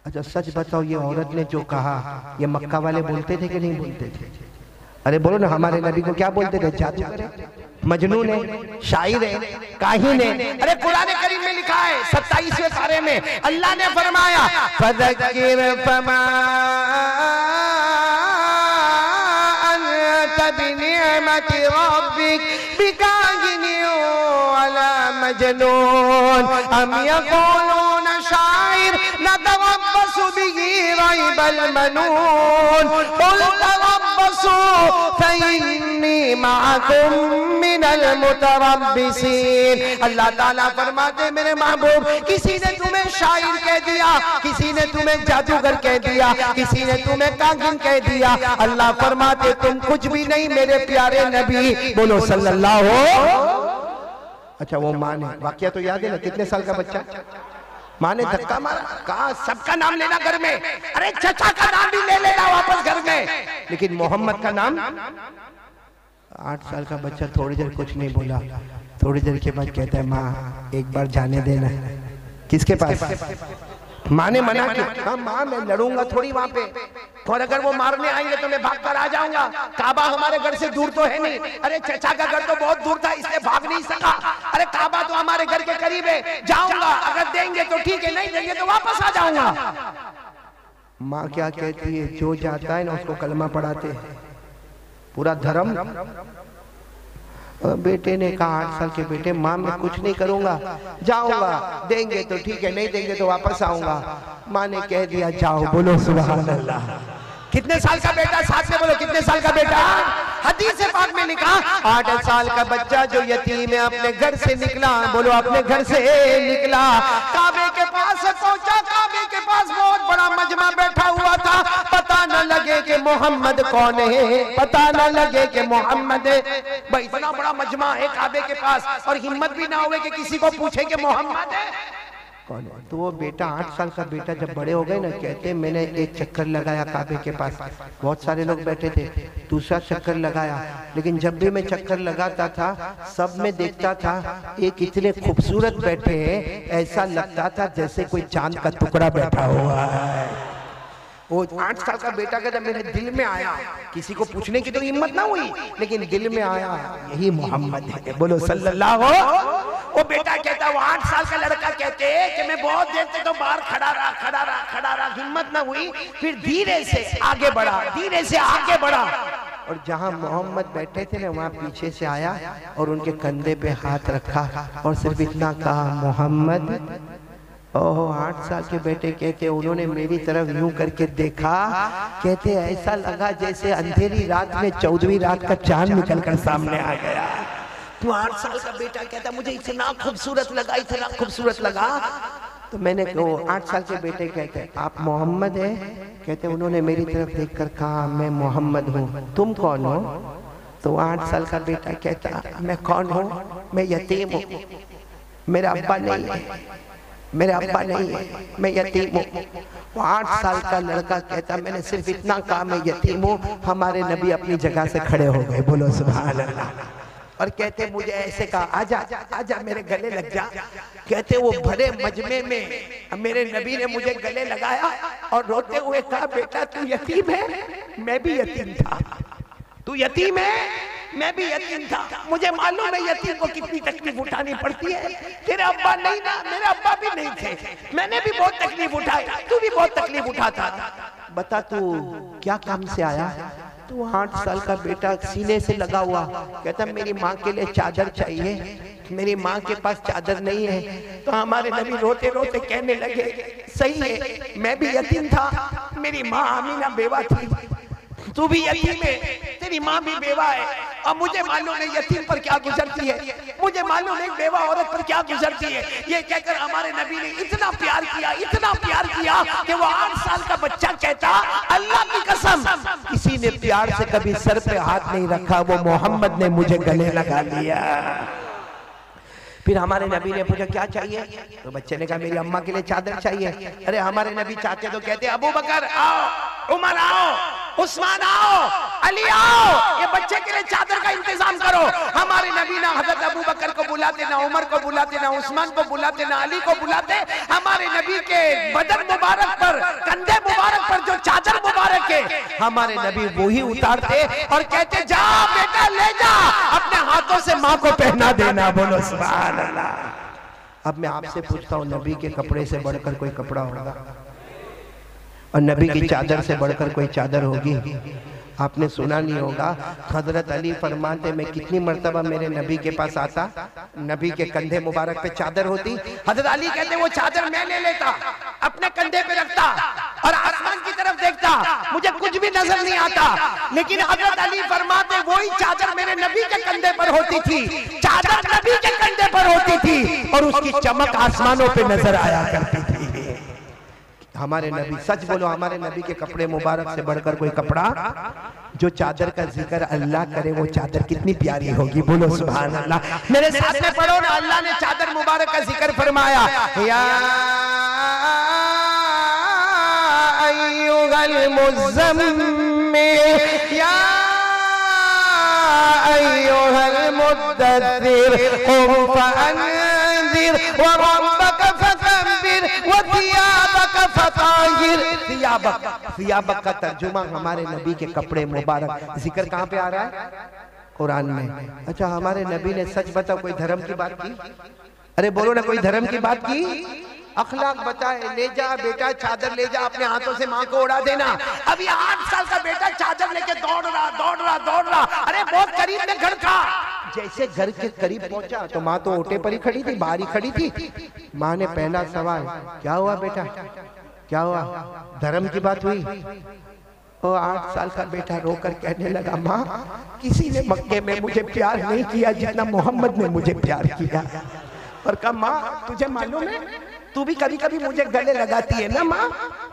अच्छा सच बताओ, ये औरत ने जो कहा ये मक्का वाले बोलते थे कि नहीं बोलते थे? अरे बोलो ना, हमारे नबी को क्या बोलते थे? जादूगर है, मजनून है, शायर है, काहिन है। अरे कुरान करीम में लिखा है 27वें पारे में अल्लाह ने फरमाया फज़क्किर फमा अंत बिनिअमति रब्बिक बिकाहिन वला मजनून अम यक़ूलून शाइर नतरब्बसु बिही रैबल मनून कुल तरब्बसू फइन्नी माअकुम मिनल मुतरब्बिसीन। अल्लाह ताला फरमाते मेरे महबूब, किसी ने तुम्हें शायर कह दिया, किसी ने तुम्हें जादूगर कह दिया, किसी ने तुम्हें काहिन कह दिया, अल्लाह फरमाते तुम कुछ भी नहीं मेरे प्यारे नबी। बोलो सल्लल्लाहु। अच्छा वो माँ ने वाकया तो याद है ना, कितने साल का बच्चा, माँ ने धक्का मारा, कहा सबका नाम लेना घर में, अरे चचा का नाम भी ले लेना वापस घर में, लेकिन मोहम्मद का नाम। 8 साल का बच्चा थोड़ी देर कुछ नहीं बोला, थोड़ी देर के बाद कहता है माँ एक बार जाने देना। किसके पास? माँ ने मना किया, कहा माँ मैं लड़ूंगा थोड़ी वहां पे, और अगर वो मारने आएंगे तो मैं भाग कर आ जाऊंगा, काबा हमारे घर से दूर तो है नहीं, अरे चचा का घर तो बहुत दूर था इसलिए भाग नहीं सका, अरे काबा तो हमारे घर के करीब है, जाऊंगा, अगर देंगे तो ठीक है, नहीं देंगे तो वापस आ जाऊंगा। माँ क्या कहती है, जो जाता है ना उसको कलमा पढ़ाते हैं, पूरा धर्म। बेटे ने कहा 8 साल के बेटे, माँ मैं कुछ नहीं करूंगा, जाऊंगा, देंगे तो ठीक है, नहीं देंगे तो वापस आऊंगा। माँ ने कह दिया जाओ। बोलो सुभान अल्लाह। कितने साल का बेटा? साथ में बोलो कितने साल का बेटा? हदीस पाक में लिखा 8 साल का बच्चा जो यतीम है अपने घर से निकला, बोलो अपने घर से निकला, काबे के पास पहुंचा, काबे के पास बहुत बड़ा मजमा बैठा हुआ था, पता न लगे कि मोहम्मद कौन है, पता न लगे कि मोहम्मद है। भाई इतना बड़ा मजमा है काबे के पास और हिम्मत भी ना हुए कि किसी को पूछे कि मोहम्मद है। कौन है? तो वो बेटा 8 साल का बेटा जब बड़े हो गए ना, कहते मैंने एक चक्कर लगाया काबे के पास, बहुत सारे लोग बैठे थे, दूसरा चक्कर लगाया, लेकिन जब भी मैं चक्कर लगाता था सब में देखता था एक इतने खूबसूरत बैठे हैं, ऐसा लगता था जैसे कोई चांद का टुकड़ा बैठा हुआ है। वो 8 साल का बेटा कहता मेरे दिल में आया, किसी को पूछने की तो हिम्मत ना हुई, लेकिन दिल में आया यही मोहम्मद है, बोलो सल्लल्लाहु। वो बेटा कहता, वो 8 साल का लड़का कहते कि मैं बहुत देर से तो बाहर खड़ा रहा, हिम्मत ना हुई, फिर धीरे से आगे बढ़ा, और जहां मोहम्मद बैठे थे ना वहां पीछे से आया और उनके कंधे पे हाथ रखा और सिर्फ इतना कहा, मोहम्मद। ओह 8 साल के बेटे कहते उन्होंने मेरी तरफ यूं करके देखा, कहते ऐसा लगा जैसे अंधेरी रात में 14वीं रात का चांद निकलकर सामने आ गया। तो 8 साल का बेटा कहता मुझे इतना खूबसूरत लगा। तो मैंने वो 8 साल के बेटे कहते आप मोहम्मद है? कहते उन्होंने मेरी तरफ देखकर कहा मैं मोहम्मद हूँ, तुम कौन हो? तो 8 साल का बेटा कहता मैं कौन हूँ? मैं यतीम हूँ, मेरा अब्बा नहीं है, मैं यतीम हूँ। वो 8 साल का लड़का कहता मैंने सिर्फ इतना कहा मैं यतीम हूँ, हमारे नबी अपनी जगह से खड़े हो गए, बोलो सुभान अल्लाह। और कहते मुझे ऐसे कहा आजा मेरे गले लग जा। कहते वो भरे मजमे में मेरे नबी ने मुझे गले लगाया और रोते हुए कहा बेटा तू यतीम है, मैं भी यतीम था, तू यतीम है, मैं भी यतीम था, मुझे मालूम है यतीम को कितनी तकलीफ उठानी पड़ती है। तेरे अब्बा नहीं ना, मेरे अब्बा भी नहीं थे, मैंने भी बहुत तकलीफ उठाई, तू भी बहुत तकलीफ उठाता था, बता तू क्या काम से आया? तो 8 साल का बेटा सीने से लगा हुआ कहता मेरी माँ के लिए चादर चाहिए, मेरी माँ के पास चादर नहीं है। तो हमारे नबी रोते रोते कहने लगे सही है, मैं भी यतीम था, मेरी माँ आमीना बेवा थी, तू भी यतीम है, तेरी माँ भी बेवा है, और मुझे मालूम है यतीम पर क्या गुजरती है, मुझे मालूम है बेवा औरत पर क्या गुजरती है। ये कहकर हमारे नबी ने इतना प्यार किया कि वो 8 साल का बच्चा कहता अल्लाह की कसम किसी ने प्यार से कभी सर पे हाथ नहीं रखा, वो मोहम्मद ने मुझे गले लगा लिया। फिर हमारे नबी ने पूछा क्या चाहिए? तो बच्चे ने कहा मेरी अम्मा के लिए चादर चाहिए। अरे हमारे नबी चाहते तो कहते अबू बकर आओ, उमर आओ, उस्मान आओ, अली आओ, ये बच्चे के लिए चादर का इंतजाम करो। हमारे नबी ना हजरत अबू बकर को बुलाते, ना उमर को बुलाते, ना उस्मान को बुलाते, ना अली को बुलाते। हमारे नबी के बदन मुबारक पर, कंधे मुबारक पर जो चादर मुबारक है, हमारे नबी वो ही उतारते और कहते जा बेटा ले जा, अपने हाथों से माँ को पहना देना, बोलो सुभान अल्लाह। अब मैं आपसे पूछता हूँ नबी के कपड़े से बढ़कर कोई कपड़ा होगा? और नबी की चादर से बढ़कर कोई चादर होगी? आपने सुना नहीं होगा, हजरत अली फरमाते मैं कितनी मर्तबा मेरे नबी के पास आता, नबी के कंधे मुबारक पे चादर होती, हजरत अली कहते वो चादर मैं ले लेता, अपने कंधे पे रखता और आसमान की तरफ देखता, मुझे कुछ भी नजर नहीं आता, लेकिन हजरत अली फरमाते वही चादर मेरे नबी के कंधे पर होती थी, चादर नबी के कंधे पर होती थी और उसकी चमक आसमानों पे नजर आया करती थी। हमारे नबी, सच बोलो, हमारे नबी के कपड़े मुबारक से बढ़कर कोई कपड़ा? जो चादर का जिक्र अल्लाह करे वो चादर कितनी प्यारी होगी, बोलो सुभान अल्लाह। मेरे साथ में पढ़ो ना, अल्लाह ने चादर मुबारक का जिक्र फरमाया, या अय्युहल मुज़म्मिल, या अय्युहल मुद्दस्सिर, क़ुम फ़अन्ज़िर व रब्बक फ़कब्बिर व थियाबक फ़ताहिर। थियाबक का तर्जुमा हमारे नबी के कपड़े मुबारक। जिक्र कहाँ पे आ रहा है? कुरान में। अच्छा, हमारे नबी ने सच बताओ कोई धर्म की बात की? अरे बोलो ना, कोई धर्म की बात की? अखलाक बताए, ले जा बेटा चादर ले जा, अपने हाथों से माँ को उड़ा देना। अभी 8 साल का बेटा चादर लेके दौड़ रहा। अरे बहुत करीब में घर था, जैसे घर के करीब पहुंचा तो माँ तो ओटे पर ही खड़ी थी, बाहर ही खड़ी थी। माँ ने पहला सवाल, क्या हुआ बेटा, क्या हुआ? धर्म की बात हुई? और 8 साल का बेटा रोकर कहने लगा माँ किसी ने मक्के में मुझे प्यार नहीं किया जितना मोहम्मद ने मुझे प्यार किया। और कहा माँ तुझे मालूम है तू भी कभी कभी मुझे गले लगाती है ना माँ,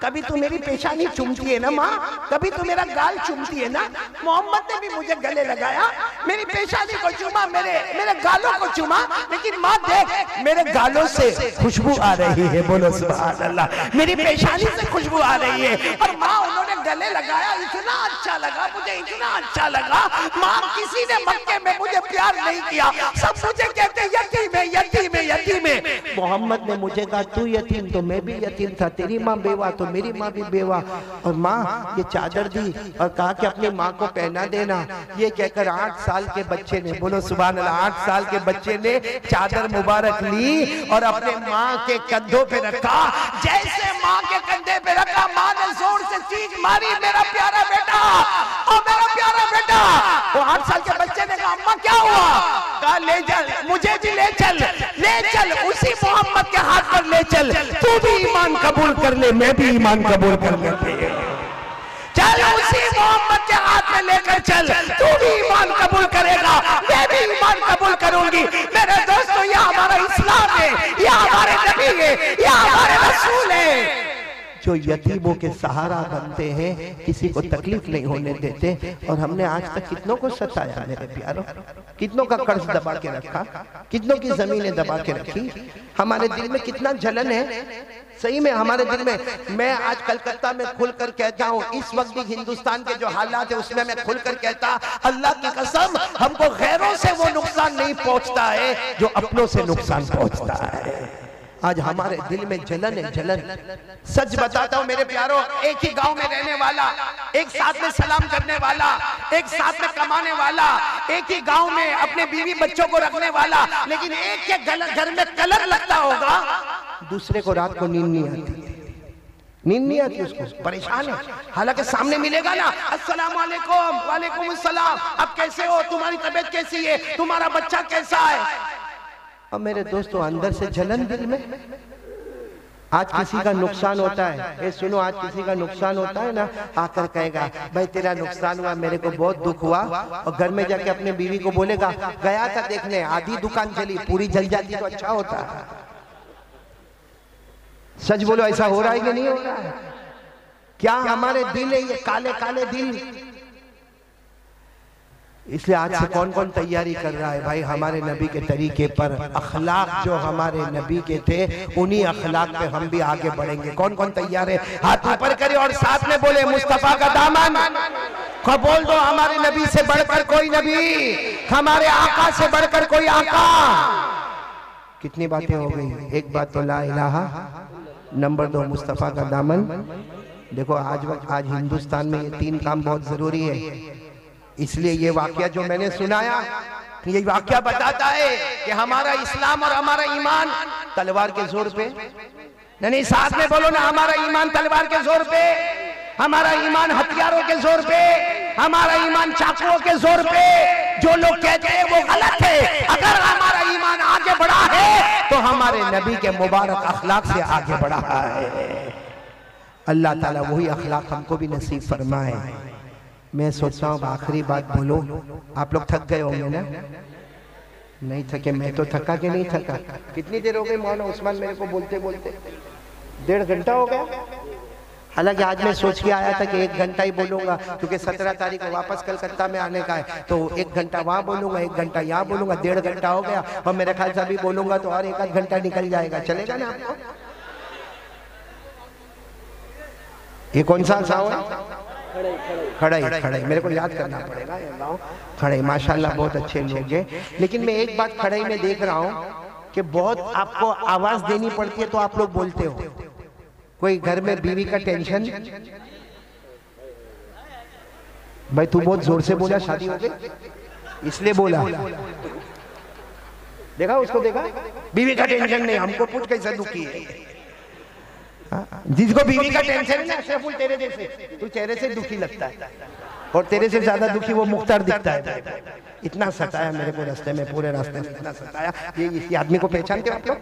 कभी तू मेरी पेशानी चूमती है ना माँ, कभी तू मेरा गाल चूमती है ना। मोहम्मद ने भी मुझे गले लगाया, मेरी पेशानी को चूमा, मेरे गालों को चूमा, लेकिन माँ देख मेरे गालों से खुशबू आ रही है, बोलो सुभान अल्लाह। मेरी पेशानी से खुशबू आ रही है और माँ उन्होंने गले लगाया, इतना अच्छा लगा मुझे, इतना अच्छा लगा। माँ किसी ने मक्के में मुझे प्यार नहीं किया, सब मुझे कहते यतीम है, यतीम है, यतीम है। मोहम्मद ने मुझे कहा तू यतीम तो मैं भी यतीम था, तेरी माँ बेवा तो मेरी माँ भी बेवा। और माँ ये चादर दी और कहा कि अपनी माँ को पहना देना। ये कहकर 8 साल के बच्चे ने, बोलो सुभान अल्लाह, 8 साल के बच्चे ने चादर मुबारक ली और अपने माँ के कंधों पे रखा। जैसे माँ के कंधे पे रखा, माँ ने जोर से चीख मारी, मेरा प्यारा बेटा, और मेरा प्यारा बेटा। वो 8 साल के बच्चे ने कहा अम्मा क्या हुआ? कहा ले चल, मुझे भी ले चल, ले चल, उसी मोहम्मद के हाथ पर ले चल, तू भी ईमान कबूल कर ले, मैं भी ईमान कबूल कर लेते हैं। चल उसी मोहम्मद के हाथ में लेकर चल, तू भी ईमान कबूल करेगा, मैं भी ईमान कबूल करूंगी। मेरे दोस्तों ये हमारा इस्लाम है, ये हमारे नबी है, ये हमारे रसूल है, जो यतीमों के सहारा बनते हैं, किसी को तकलीफ नहीं होने देते। और हमने आज तक कितनों को सताया मेरे प्यारों, कितनों का कर्ज दबा के रखा, कितनों की जमीनें दबा के रखी। हमारे दिल में कितना जलन है, सही में हमारे दिल में। मैं आज कलकत्ता में खुलकर कहता हूँ, इस वक्त भी हिंदुस्तान के जो हालात है उसमें मैं खुलकर कहता, अल्लाह की कसम हमको गैरों से वो नुकसान नहीं पहुंचता है जो अपनों से नुकसान पहुंचता है। आज हमारे दिल में जलन है, जलन। सच बताता हूँ मेरे प्यारों, एक ही गांव में रहने वाला, एक साथ में सलाम करने वाला, एक साथ में कमाने वाला, एक ही गांव में अपने बीवी बच्चों को रखने वाला, लेकिन एक के घर में कलर लगता होगा, दूसरे को रात को नींद नहीं आती, नींद नहीं आती, उसको परेशान है। हालांकि सामने मिलेगा ना, अस्सलाम वालेकुम, वालेकुम अस्सलाम, अब कैसे हो, तुम्हारी तबीयत कैसी है, तुम्हारा बच्चा कैसा है। और मेरे दोस्तों अंदर से जलन दिल में। आज किसी का नुकसान होता है, ये सुनो, आज किसी का नुकसान होता है ना, आकर कहेगा भाई तेरा नुकसान हुआ, मेरे को बहुत दुख हुआ, और घर में जाके अपने बीवी को बोलेगा गया था देखने, आधी दुकान चली, पूरी जल जाती तो अच्छा होता है। सच बोलो, ऐसा हो रहा है कि नहीं हो रहा है? क्या हमारे दिल है ये काले काले दिल? इसलिए आज से कौन कौन तैयारी कर रहा है भाई हमारे नबी के तरीके पर, अखलाक जो हमारे नबी के थे उन्हीं अखलाक पे हम भी आगे बढ़ेंगे। कौन कौन तैयार है? हाथ ऊपर करे और साथ में बोले मुस्तफा का दामन। बोल दो हमारे नबी से बढ़कर कोई नबी, हमारे आका से बढ़कर कोई आका। कितनी बातें हो गई, एक बात तो ला इलाहा, नंबर 2 मुस्तफा का दामन। देखो आज हिंदुस्तान में ये 3 काम बहुत जरूरी है। इसलिए ये वाकया जो मैंने सुनाया, ये वाकया बताता है कि हमारा इस्लाम और हमारा ईमान तलवार के जोर पे नहीं, साथ में बोलो ना, हमारा ईमान तलवार के जोर पे, हमारा ईमान हथियारों के जोर पे, हमारा ईमान चाकुओं के जोर पे। जो लोग कहते हैं वो गलत है। अगर हमारा ईमान आगे बढ़ा है तो हमारे नबी के मुबारक अखलाक से आगे बढ़ा है। अल्लाह ताला वही अखलाक हमको भी नसीब फरमाए। मैं सोचता हूँ आखिरी बात बोलो, आप लोग थक गए होंगे ना? नहीं थके? मैं तो थका कि नहीं थका? कितनी देर हो गई मौलाना उस्मान मेरे को बोलते बोलते? 1.5 घंटा हो गया। हालांकि आज मैं सोच के आया था कि 1 घंटा ही बोलूंगा, क्योंकि 17 तारीख को वापस कलकत्ता में आने का है, तो 1 घंटा वहां बोलूंगा, 1 घंटा यहाँ बोलूंगा, 1.5 घंटा हो गया। और मेरे ख्याल से अभी बोलूंगा तो और 1 आध घंटा निकल जाएगा। चलेगा ना आपको? ये कौन सा साउंड? खड़ाई मेरे को याद करना पड़ेगा। खड़ाई माशाल्लाह बहुत अच्छे लोग हैं, लेकिन मैं एक बात खड़ाई में देख रहा हूँ कि बहुत आपको आवाज देनी पड़ती है तो आप लोग बोलते हो। कोई घर में बीवी का टेंशन, भाई तू बहुत जोर से बोला, शादी हो गई इसलिए बोला, देखा उसको, देखा बीवी का टेंशन नहीं, हमको पूछ कैसा दुखी है। जिसको बीवी का टेंशन है अशरफुल तेरे जैसे, तू चेहरे से दुखी लगता है, और तेरे से ज्यादा दुखी वो मुख्तार दिखता है। इतना सताया मेरे को रास्ते में, पूरे रास्ते में इतना सताया। ये इसी आदमी को पहचानते हो आप लोग,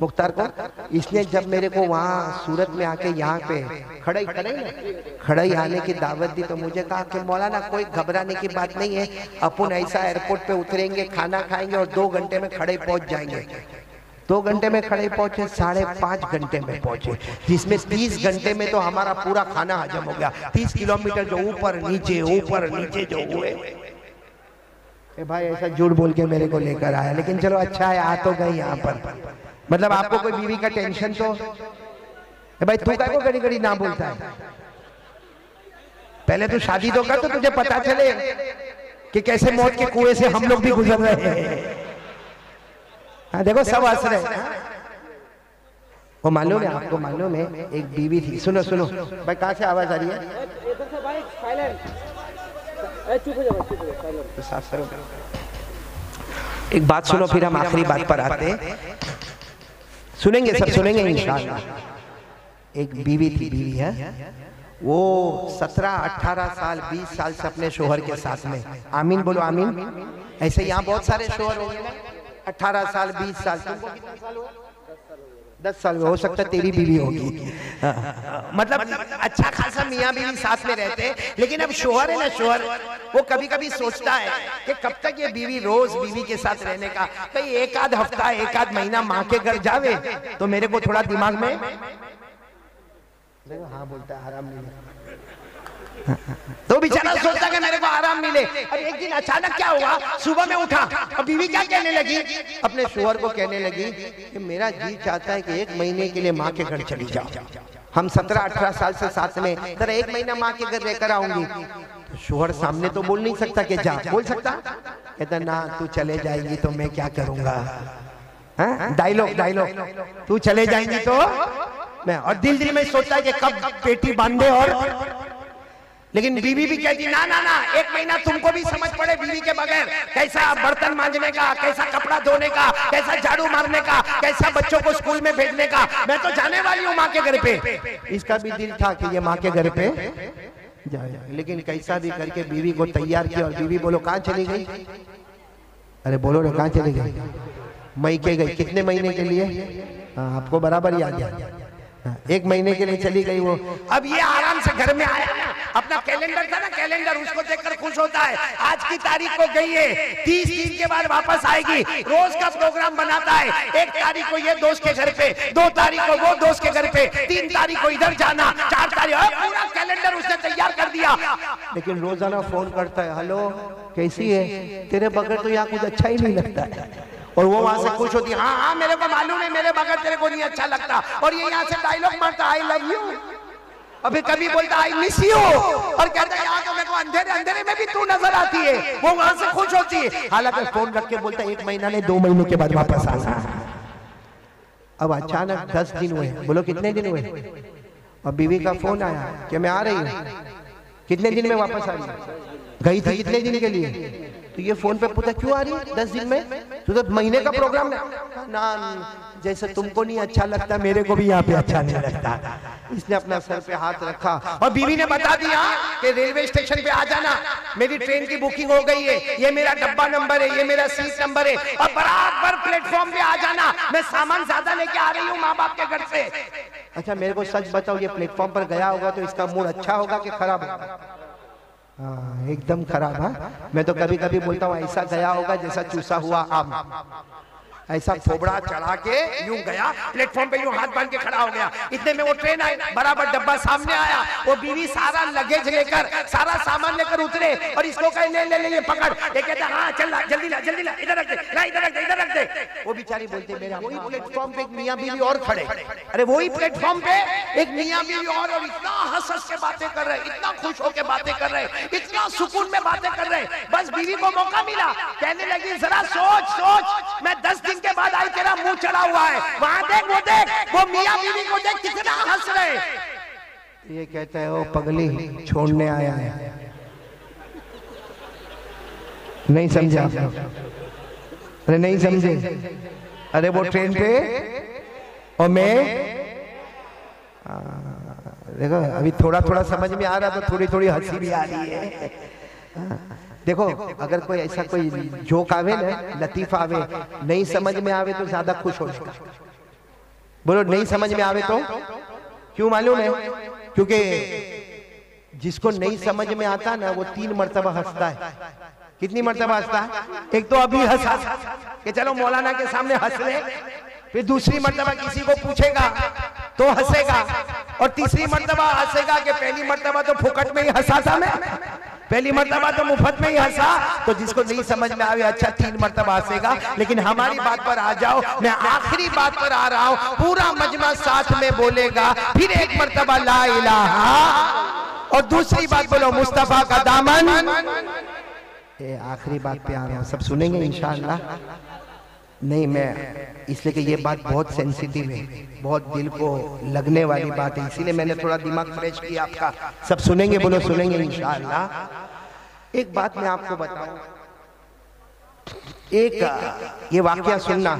मुख्तार को? इसने जब मेरे को वहाँ सूरत में आके यहाँ पे खड़ाई आने की दावत दी तो मुझे कहा कि मौलाना कोई घबराने की बात नहीं है, अपन ऐसा एयरपोर्ट पे उतरेंगे, खाना खाएंगे और 2 घंटे में खड़ाई पहुंच जाएंगे। 2 घंटे में खड़े पहुंचे, 5.5 घंटे में पहुंचे, जिसमें 30 घंटे में तो हमारा पूरा खाना हजम हो गया। 30 किलोमीटर जो ऊपर नीचे जो हुए। भाई ऐसा झूठ बोल के मेरे को लेकर आया, लेकिन चलो अच्छा है, आ तो गए यहाँ पर। मतलब आपको कोई बीवी का टेंशन तो भाई तू क्या को घड़ी घड़ी ना बोलता है? पहले तू शादी तो कर, तो तुझे पता चले कि कैसे मौत के कुएं से हम लोग भी गुजर रहे हैं। हाँ देखो सब हंस रहे हैं। वो मालूम है आपको, मालूम है एक बीवी थी। सुनो सुनो भाई, कहाँ से आवाज आ रही है? एक बात सुनो, फिर हम आखिरी बात पर आते हैं। सुनेंगे, सब सुनेंगे इंशाअल्लाह। एक बीवी थी, बीवी है, वो 17, 18 साल 20 साल से अपने शोहर के साथ में। आमीन बोलो, आमीन। ऐसे यहाँ बहुत सारे शोहर होंगे ना, 18 साल 20 साल। तुमको कितना साल हुआ? 10 साल में हो सकता है तेरी बीवी होगी। मतलब अच्छा खासा मियाँ बीवी साथ में रहते हैं, लेकिन अब शोहर है ना, शोहर वो कभी कभी सोचता है कि कब तक ये बीवी रोज बीवी के साथ रहने का, कहीं एक आध हफ्ता एक आध महीना माँ के घर जावे तो मेरे को थोड़ा दिमाग में देखो। हाँ बोलता है आराम मिले, तो बेचारा सोचता कि मेरे को आराम मिले। अब एक दिन अचानक क्या हुआ, सुबह में उठा और बीवी क्या कहने लगी, अपने शोहर को कहने लगी कि मेरा जी चाहता है कि 1 महीने के लिए माँ के घर चली जाओ। हम 17-18 साल से साथ में, तेरा 1 महीना माँ के घर रहकर आऊंगी। तो शोहर सामने तो बोल नहीं सकता कि जा, बोल सकता? कहता ना, तू चले जाएगी तो मैं क्या करूंगा। डायलॉग, तू चले जाएंगी तो मैं। और दिल में सोचता है कि कब पेटी बांधे। और लेकिन बीवी भी कहती ना ना ना, 1 महीना तुमको भी समझ पड़े बीवी के बगैर, कैसा बर्तन मांजने का, कैसा कपड़ा धोने का, कैसा झाड़ू मारने का, कैसा बच्चों को स्कूल में भेजने का। मैं तो जाने वाली हूँ माँ के घर पे। इसका भी दिल था कि ये माँ के घर पे जाए, लेकिन कैसा भी करके बीवी को तैयार किया। और बीवी बोलो कहाँ चली गई? अरे बोलो ना, कहाँ चली गई? मई के गई। कितने महीने के लिए? हाँ, आपको बराबर याद है, 1 महीने के लिए चली गई वो। अब ये आराम से घर में आया ना, अपना कैलेंडर था ना, कैलेंडर उसको देखकर खुश होता है। आज की तारीख को गई है, 30 दिन के बाद वापस आएगी। रोज का प्रोग्राम बनाता है। 1 तारीख को ये दोस्त के घर पे, 2 तारीख को वो दोस्त के घर पे, 3 तारीख को इधर जाना, 4 तारीख, पूरा कैलेंडर उसने तैयार कर दिया। लेकिन रोजाना फोन करता है, हेलो कैसी है, तेरे बगैर तो यहाँ कुछ अच्छा ही नहीं लगता है। और वो वहां से खुश होती है, हाँ हाँ मेरे को मालूम है, मेरे बगैर तेरे को नहीं अच्छा लगता। और ये यहाँ से डायलॉग मारता, आई लव यू। अभी कभी बोलता आई मिस यू, और कहता है यहाँ तो मेरे को अंधेरे अंधेरे में भी तू नजर आती है। वो वहां से खुश होती है। हालांकि फोन रख के बोलता है 1 महीना नहीं, 2 महीने के बाद वापस आना। अब अचानक 10 दिन हुए। बोलो कितने दिन हुए? और बीवी का फोन आया कि मैं आ रही हूँ। कितने दिन में वापस आ रही? गई थी कितने दिन के लिए? तो ये फोन पे पूछा क्यों आ रही है 10 दिन में? तो महीने का प्रोग्राम ना, जैसे तुमको नहीं अच्छा लगता मेरे को भी यहाँ पे अच्छा नहीं लगता। इसने अपना सर पे हाथ रखा और बीवी ने बता दिया कि रेलवे स्टेशन पे आ जाना, मेरी ट्रेन की बुकिंग हो गई है, ये मेरा डब्बा नंबर है, ये मेरा सीट नंबर है, और बराबर प्लेटफॉर्म पे आ जाना। मैं सामान ज्यादा लेके आ रही हूँ माँ बाप के घर से। अच्छा मेरे को सच बताओ, ये प्लेटफॉर्म पर गया होगा तो इसका मूड अच्छा होगा कि खराब होगा? हाँ एकदम खराब है। मैं तो कभी कभी बोलता हूँ ऐसा गया होगा जैसा चूसा हुआ आम, ऐसा फोबड़ा चढ़ा के यूं गया प्लेटफॉर्म पे, यूं हाथ बांध के खड़ा हो गया। इतने में वो ट्रेन आई, बराबर डब्बा सामने आया। वो बीवी सारा लगेज लेकर, सारा सामान लेकर उतरे और इसको कहे ले ले ये पकड़। ये कहता हाँ चल ला, जल्दी ला जल्दी ला, इधर रख दे, ला इधर रख दे, इधर रख दे। वो बेचारी बोलते मेरा वही प्लेटफॉर्म पे एक मियाँ बीवी और खड़े। अरे वही प्लेटफॉर्म पे एक मियाँ बीवी और इतना हंस हंस के बातें कर रहे, इतना खुश होकर बातें कर रहे, इतना सुकून में बातें कर रहे। बस बीवी को मौका मिला, कहने लगी जरा सोच सोच, मैं 10 दिन के बाद आई, तेरा मुंह चढ़ा हुआ है, वहां देख, वो देख, वो मियां बीवी को देख कितना हंस रहे। ये कहता है वो पगली छोड़ने आया है। नहीं समझा? अरे नहीं समझे? अरे वो ट्रेन पे और मैं देखो अभी थोड़ा थोड़ा समझ में आ रहा, तो थोड़ी थोड़ी हंसी भी आ रही है। देखो अगर कोई ऐसा कोई जोक आवे ना, लतीफा आवे, नहीं समझ में आवे तो ज्यादा खुश हो जाएगा। बोलो नहीं समझ में आवे तो क्यों मालूम है? क्योंकि जिसको नहीं समझ में आता ना वो 3 मर्तबा हंसता है। कितनी मर्तबा हंसता है? एक तो अभी हंसा कि चलो मौलाना के सामने हंस ले, फिर दूसरी मर्तबा किसी को पूछेगा तो हंसेगा, और तीसरी मर्तबा हंसेगा कि पहली मर्तबा तो फुकट में ही हंसा था मैं, पहली मर्तबा तो मुफ्त में ही हंसा। तो जिसको नहीं समझ में आवे अच्छा 3 मर्तबा हंसेगा। लेकिन हमारी बात पर आ जाओ, मैं आखिरी बात पर आ रहा हूं, पूरा मजमा साथ में बोलेगा, फिर एक मर्तबा ला इलाहा, और दूसरी बात बोलो मुस्तफा का दामन। ये आखिरी बात पे आ रहा हूं, सब सुनेंगे इंशाअल्लाह। नहीं, मैं इसलिए कि ये बात बहुत सेंसिटिव है, बहुत दिल को लगने वाली बात है, इसीलिए मैंने थोड़ा दिमाग फ्रेश किया आपका। सब सुनेंगे, बोलो सुनेंगे इंशाअल्लाह। एक बात मैं आपको बताऊं, एक ये वाकया सुनना।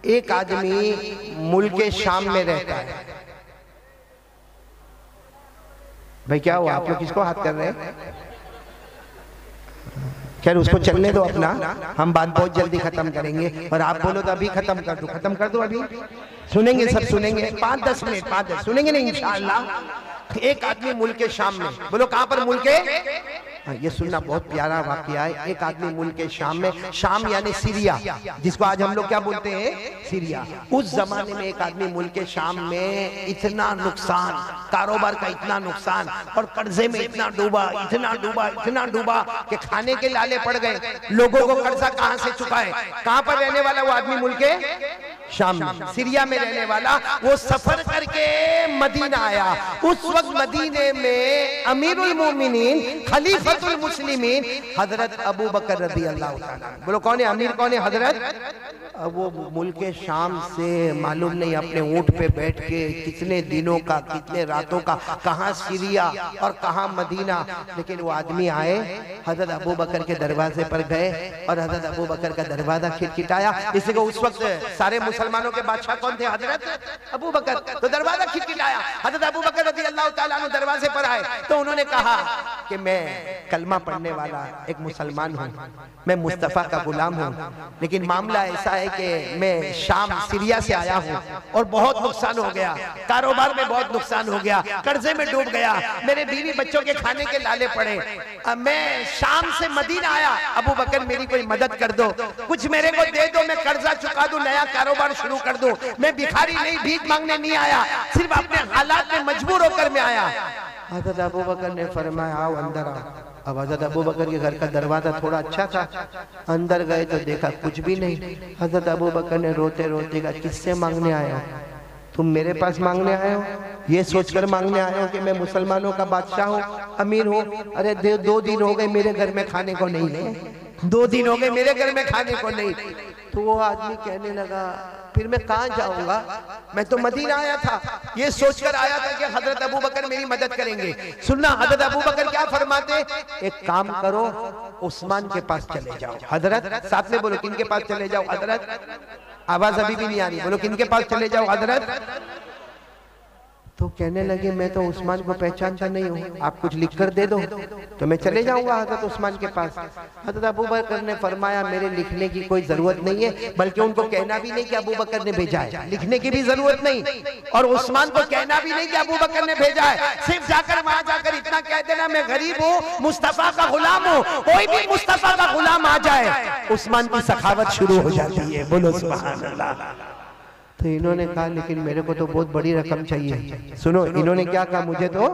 एक आदमी मुल्क शाम में रहता है। भाई क्या हुआ, आप लोग किसको हाथ कर रहे हैं? खैर उसको चलने दो अपना, हम बात बहुत जल्दी खत्म करेंगे। और आप बोलो तो अभी खत्म कर दो, खत्म कर दो अभी। सुनेंगे, सब सुनेंगे, 5-10 मिनट, 5-10 सुनेंगे नहीं इंशाअल्लाह। एक आदमी मुल्क शाम में, बोलो कहां पर मुल्क है? ये सुनना, बहुत प्यारा वाकया है। एक आदमी मुल्क शाम में, शाम यानी सीरिया, जिसको आज हम लोग क्या बोलते हैं, सीरिया। उस जमाने में एक आदमी मुल्क शाम में इतना नुकसान, कारोबार का इतना नुकसान, और कर्जे में इतना डूबा, इतना डूबा, इतना डूबा कि खाने के लाले पड़ गए। लोगों को कर्जा कहां से चुकाए? कहां पर रहने वाला वो आदमी? मुल्क शाम में, सीरिया में रहने वाला। वो सफर करके मदीना आया। उस वक्त मदीने में अमीरुल मोमिनीन, खलीफतुल मुस्लिमीन हजरत अबू बकर रज़ी अल्लाह ताला। बोलो कौन है अमीर, कौन है हजरत? अब वो मुल्क शाम से मालूम नहीं अपने ऊंट पे बैठ के कितने दिनों का, कितने रातों का, कहां सीरिया और कहां मदीना। लेकिन वो आदमी आए, हजरत अबू बकर के दरवाजे पर गए, और हजरत अबू बकर का दरवाजा खिटखिटाया। इसी को उस वक्त सारे मुसलमानों के बादशाह कौन थे? हजरत अबू बकर। तो दरवाजा खिटखिटाया, हजरत अबू बकर रज़ी अल्लाह ताला अन्हु दरवाजे पर आए। तो उन्होंने कहा कि मैं कलमा पढ़ने वाला एक मुसलमान हूँ, मैं मुस्तफा का गुलाम हूँ, लेकिन मामला ऐसा है कि मैं शाम सीरिया से आया हूँ और बहुत नुकसान हो गया, कारोबार में बहुत नुकसान हो गया, कर्जे में डूब गया, मेरे बीवी बच्चों के खाने के लाले पड़े। अब मैं शाम से मदीना आया, अबू बकर मेरी कोई मदद कर दो, कुछ मेरे को दे दो, मैं कर्जा चुका दूं, नया कारोबार शुरू कर दूं। मैं भिखारी नहीं, भीख मांगने नहीं आया, सिर्फ अपने हालात में मजबूर होकर मैं आया। हज़रत अबू बकर ने फरमाया आओ अंदर आओ। अब हज़रत अबू बकर के घर का दरवाजा थोड़ा अच्छा था, अंदर गए तो देखा कुछ भी नहीं। हज़रत अबू बकर ने रोते रोते कहा किससे मांगने आए हो? तुम मेरे पास मांगने आए हो? ये सोचकर मांगने आए हो कि मैं मुसलमानों का बादशाह हूँ, अमीर हूँ? अरे 2 दिन हो गए मेरे घर में खाने को नहीं है, 2 दिन हो गए मेरे घर में खाने को नहीं। तो वो आदमी कहने लगा फिर मैं कहाँ जाऊंगा, मैं तो मदीना आया था, ये सोचकर आया था कि हजरत अबू बकर मेरी मदद करेंगे। सुनना, हजरत अबू बकर क्या फरमाते, एक काम करो उस्मान के पास चले जाओ। हजरत साथ में बोलो, किनके पास चले जाओ? हजरत, आवाज अभी भी नहीं आ रही, बोलो किनके पास चले जाओ? हजरत। तो कहने लगे मैं तो उस्मान को पहचानता नहीं हूँ, आप कुछ लिख कर दे दो तो मैं चले जाऊंगा हजरत उस्मान के पास। हजरत अबू बकर ने फरमाया मेरे लिखने की कोई जरूरत नहीं है, बल्कि उनको कहना भी नहीं कि अबू बकर ने भेजा है, लिखने की भी जरूरत नहीं, और उस्मान को कहना भी नहीं कि अबू बकर ने भेजा है। सिर्फ जाकर वहां जाकर इतना कह देना मैं गरीब हूँ, मुस्तफा का गुलाम हूँ, कोई भी मुस्तफा का गुलाम आ जाए, उस्मान की सखावत शुरू हो जाती है। बोलो सुभान अल्लाह। तो इन्होंने कहा लेकिन मेरे को तो बहुत बड़ी रकम चाहिए। सुनो, इन्होंने क्या कहा, मुझे तो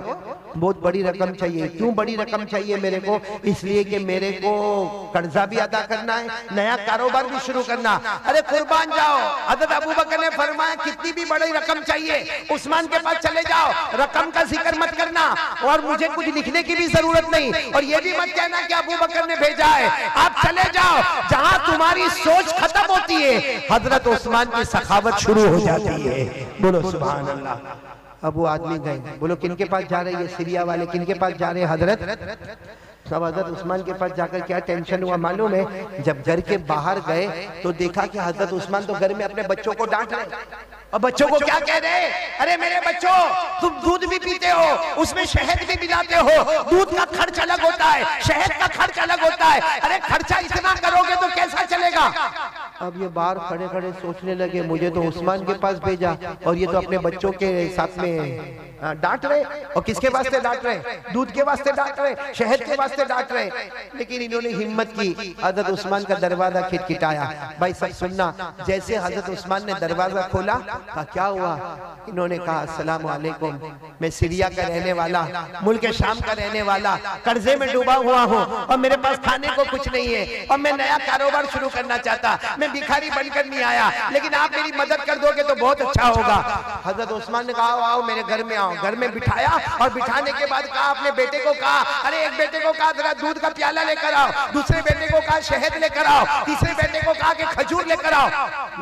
बहुत बड़ी रकम चाहिए। क्यों बड़ी रकम चाहिए मेरे को? इसलिए कि मेरे को कर्जा भी अदा करना है, नया कारोबार भी शुरू करना। अरे कुर्बान जाओ। हज़रत अबू बकर ने फरमाया कितनी भी बड़ी रकम चाहिए, उस्मान के पास चले जाओ, रकम का जिक्र मत करना, और मुझे कुछ लिखने की भी जरूरत नहीं, और ये भी मत कहना कि अबू बकर ने भेजा है। आप चले जाओ, जहां तुम्हारी सोच खत्म होती है हजरत उस्मान की सखावत शुरू हो जाती है। बोलो सुभान अल्लाह। अब वो आदमी गए, बोलो किनके पास जा रहे हैं? सीरिया वाले किनके पास जा रहे हैं? हजरत। सब हजरत उस्मान के पास जाकर क्या टेंशन हुआ मालूम है? जब घर के बाहर गए तो देखा कि हजरत उस्मान तो घर में अपने बच्चों को डांट रहे, और बच्चों को क्या कह रहे? अरे मेरे बच्चों, तुम दूध भी पीते हो, उसमें शहद भी मिलाते हो, दूध का खर्च अलग होता है, शहद का खर्च अलग होता है, अरे खर्चा इतना करोगे तो कैसा चलेगा? अब ये बाहर खड़े खड़े सोचने लगे मुझे तो उस्मान के पास भेजा, और ये तो अपने बच्चों के साथ में डांट रहे। और किसके वास्ते डांट रहे? दूध के वास्ते डांट रहे, शहद के वास्ते डांट रहे। लेकिन इन्होंने हिम्मत की, हजरत उस्मान का दरवाजा खिटखिटाया। भाई सब सुनना, जैसे हजरत उस्मान ने दरवाजा खोला, कहा क्या हुआ? इन्होंने कहा अस्सलाम वालेकुम, मैं सीरिया का रहने वाला, मुल्क शाम का रहने वाला, कर्जे में डूबा हुआ हूँ और मेरे पास खाने को कुछ नहीं है और मैं नया कारोबार शुरू करना चाहता। मैं भिखारी बनकर नहीं आया, लेकिन आप मेरी मदद कर दोगे तो बहुत अच्छा होगा। हजरत उस्मान ने कहा आओ मेरे घर में आओ। घर में बिठाया और बिठाने के बाद कहा, अपने बेटे को कहा, अरे एक बेटे को कहा जरा दूध का प्याला लेकर आओ, दूसरे बेटे को कहा शहद लेकर आओ, तीसरे बेटे को कहा कि खजूर लेकर आओ।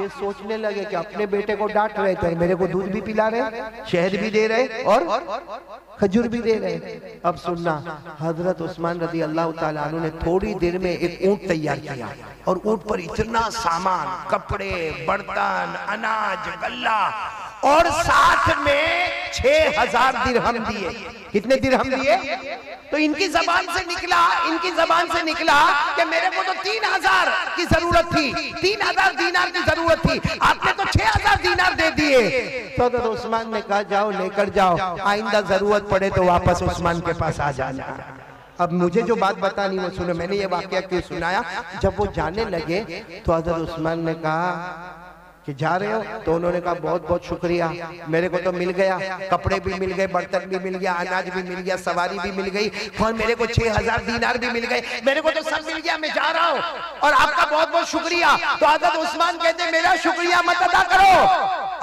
ये सोचने लगे कि अपने बेटे को डांट रहे थे, मेरे को दूध भी पिला रहे, शहद भी दे रहे और खजूर भी दे रहे। अब सुनना, हजरत उस्मान रजी अल्लाह ताला अन्हु ने थोड़ी देर में एक ऊंट तैयार किया और ऊंट पर इतना सामान, कपड़े, बर्तन, अनाज, गल्ला और साथ में 6000 दिरहम दिए। कितने दिरहम दिए? तो इनकी जबान से निकला कि मेरे को तो 3000 की जरूरत थी, 3000 दीनार की जरूरत थी, आपने तो 6000 दीनार दे दिए। तो हज़रत उस्मान ने कहा जाओ लेकर जाओ, आइंदा जरूरत पड़े तो वापस उस्मान के पास आ जाना। अब मुझे जो बात बतानी वो सुनो। मैंने ये वाकया क्यों सुनाया? जब वो जाने लगे तो हज़रत उस्मान ने कहा कि जा रहे हो? तो उन्होंने कहा बहुत बहुत शुक्रिया, मेरे को तो मिल गया, कपड़े भी मिल गए, बर्तन भी मिल गया, अनाज भी मिल गया, सवारी भी मिल गई और मेरे को 6000 दीनार भी मिल गए, मेरे को तो सब मिल गया, मैं जा रहा हूँ और आपका बहुत बहुत शुक्रिया। तो हज़रत उस्मान कहते मेरा शुक्रिया मत अदा करो,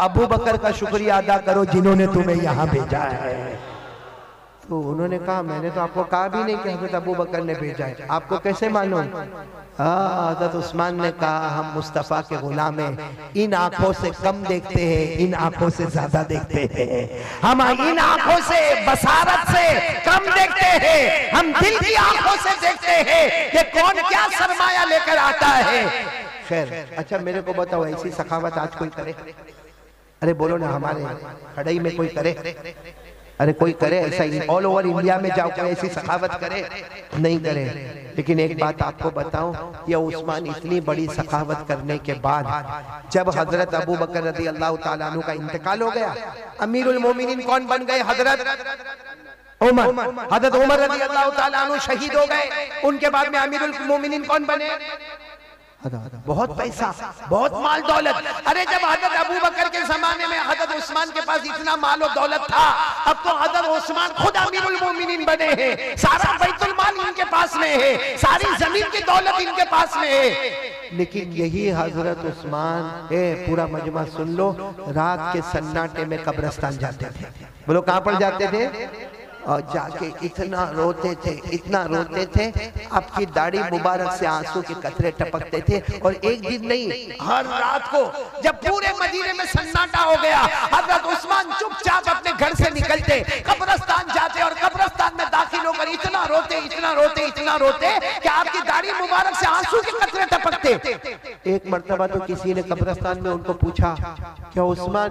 अबू बकर का शुक्रिया अदा करो जिन्होंने तुम्हें यहाँ भेजा है। तो उन्होंने कहा मैंने तो आपको कहा भी नहीं कि हज़रत अबू बकर ने भेजा है, आपको कैसे मालूम? हज़रत उस्मान ने कहा हम मुस्तफ़ा के गुलाम हैं, इन आंखों से कम देखते हैं, इन आंखों से ज्यादा देखते हैं। हम इन आंखों से, बसारत से कम देखते हैं, हम दिल की आंखों से देखते हैं कि कौन क्या सरमाया लेकर आता है। खैर अच्छा मेरे को बताओ, ऐसी सखावत आज कोई करे? अरे बोलो ना, हमारे खड़ई में कोई करे? अरे कोई करे ऐसा? ऑल ओवर इंडिया में जाओ कोई ऐसी सखावत करे? नहीं करे। लेकिन एक बात आपको बताऊं, ये उस्मान इतनी बड़ी सखावत करने के बाद जब हजरत अबू बकर रज़ी अल्लाह ताला अन्हु का इंतकाल हो गया, अमीरुल मोमिनीन कौन बन गए? हजरत उमर। हजरत उमर रज़ी अल्लाह ताला अन्हु शहीद हो गए, उनके बाद में अमीरुल मोमिनीन कौन बने? बहुत पैसा, बहुत माल दौलत। अरे जब हजरत अबू बकर के जमाने में हजरत उस्मान के पास इतना माल और दौलत था, अब तो हजरत उस्मान खुद अमीरुल मोमिनीन बने हैं, सारा बैतुल माल इनके पास में है, सारी जमीन की दौलत इनके पास में है। लेकिन यही हजरत उस्मान, पूरा मजमा सुन लो, रात के सन्नाटे में कब्रिस्तान जाते थे। बोलो कहां पर जाते थे? और जाके इतना रोते थे, आपकी दाढ़ी मुबारक से आंसू के कतरे टपकते थे। और एक दिन नहीं, हर रात को जब पूरे मदीने में सन्नाटा हो गया, हजरत उस्मान चुपचाप अपने घर से निकलते, कब्रिस्तान जाते और कब्रिस्तान में दाखिल होकर इतना रोते कि आपकी दाढ़ी मुबारक से आंसू के कतरे टपकते। एक मर्तबा तो किसी ने कब्रिस्तान में उनको पूछा, क्या उस्मान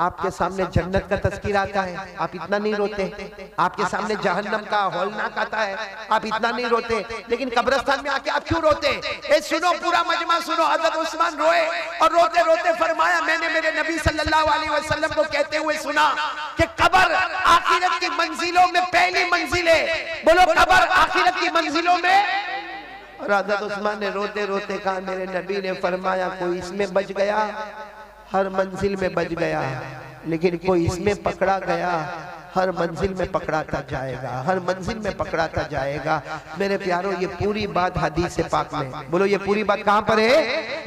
आपके सामने जन्नत का तस्कीरा आता है, आप इतना नहीं रोते? आपके सामने जहन्नम का हौलनाक आता है, आप इतना नहीं रोते, लेकिन कब्रिस्तान में आके आप क्यों रोते? सुनो, पूरा मजमा सुनो। हजरत उस्मान रोए और रोते रोते फरमाया, मैंने मेरे नबी सल्लल्लाहु अलैहि वसल्लम को कहते हुए सुना कि कब्र आखिरत की मंजिलों में पहली मंजिल है। बोलो कब्र आखिरत की मंजिलों में। और हजरत उस्मान ने रोते रोते कहा, मेरे नबी ने फरमाया कोई इसमें बच गया, हर मंजिल में बच गया, लेकिन कोई इसमें पकड़ा गया, हर मंजिल में पकड़ाता जाएगा, हर मंजिल में पकड़ाता जाएगा। मेरे प्यारों, ये पूरी बात हदीस से पाक में। बोलो ये पूरी बात कहां पर है?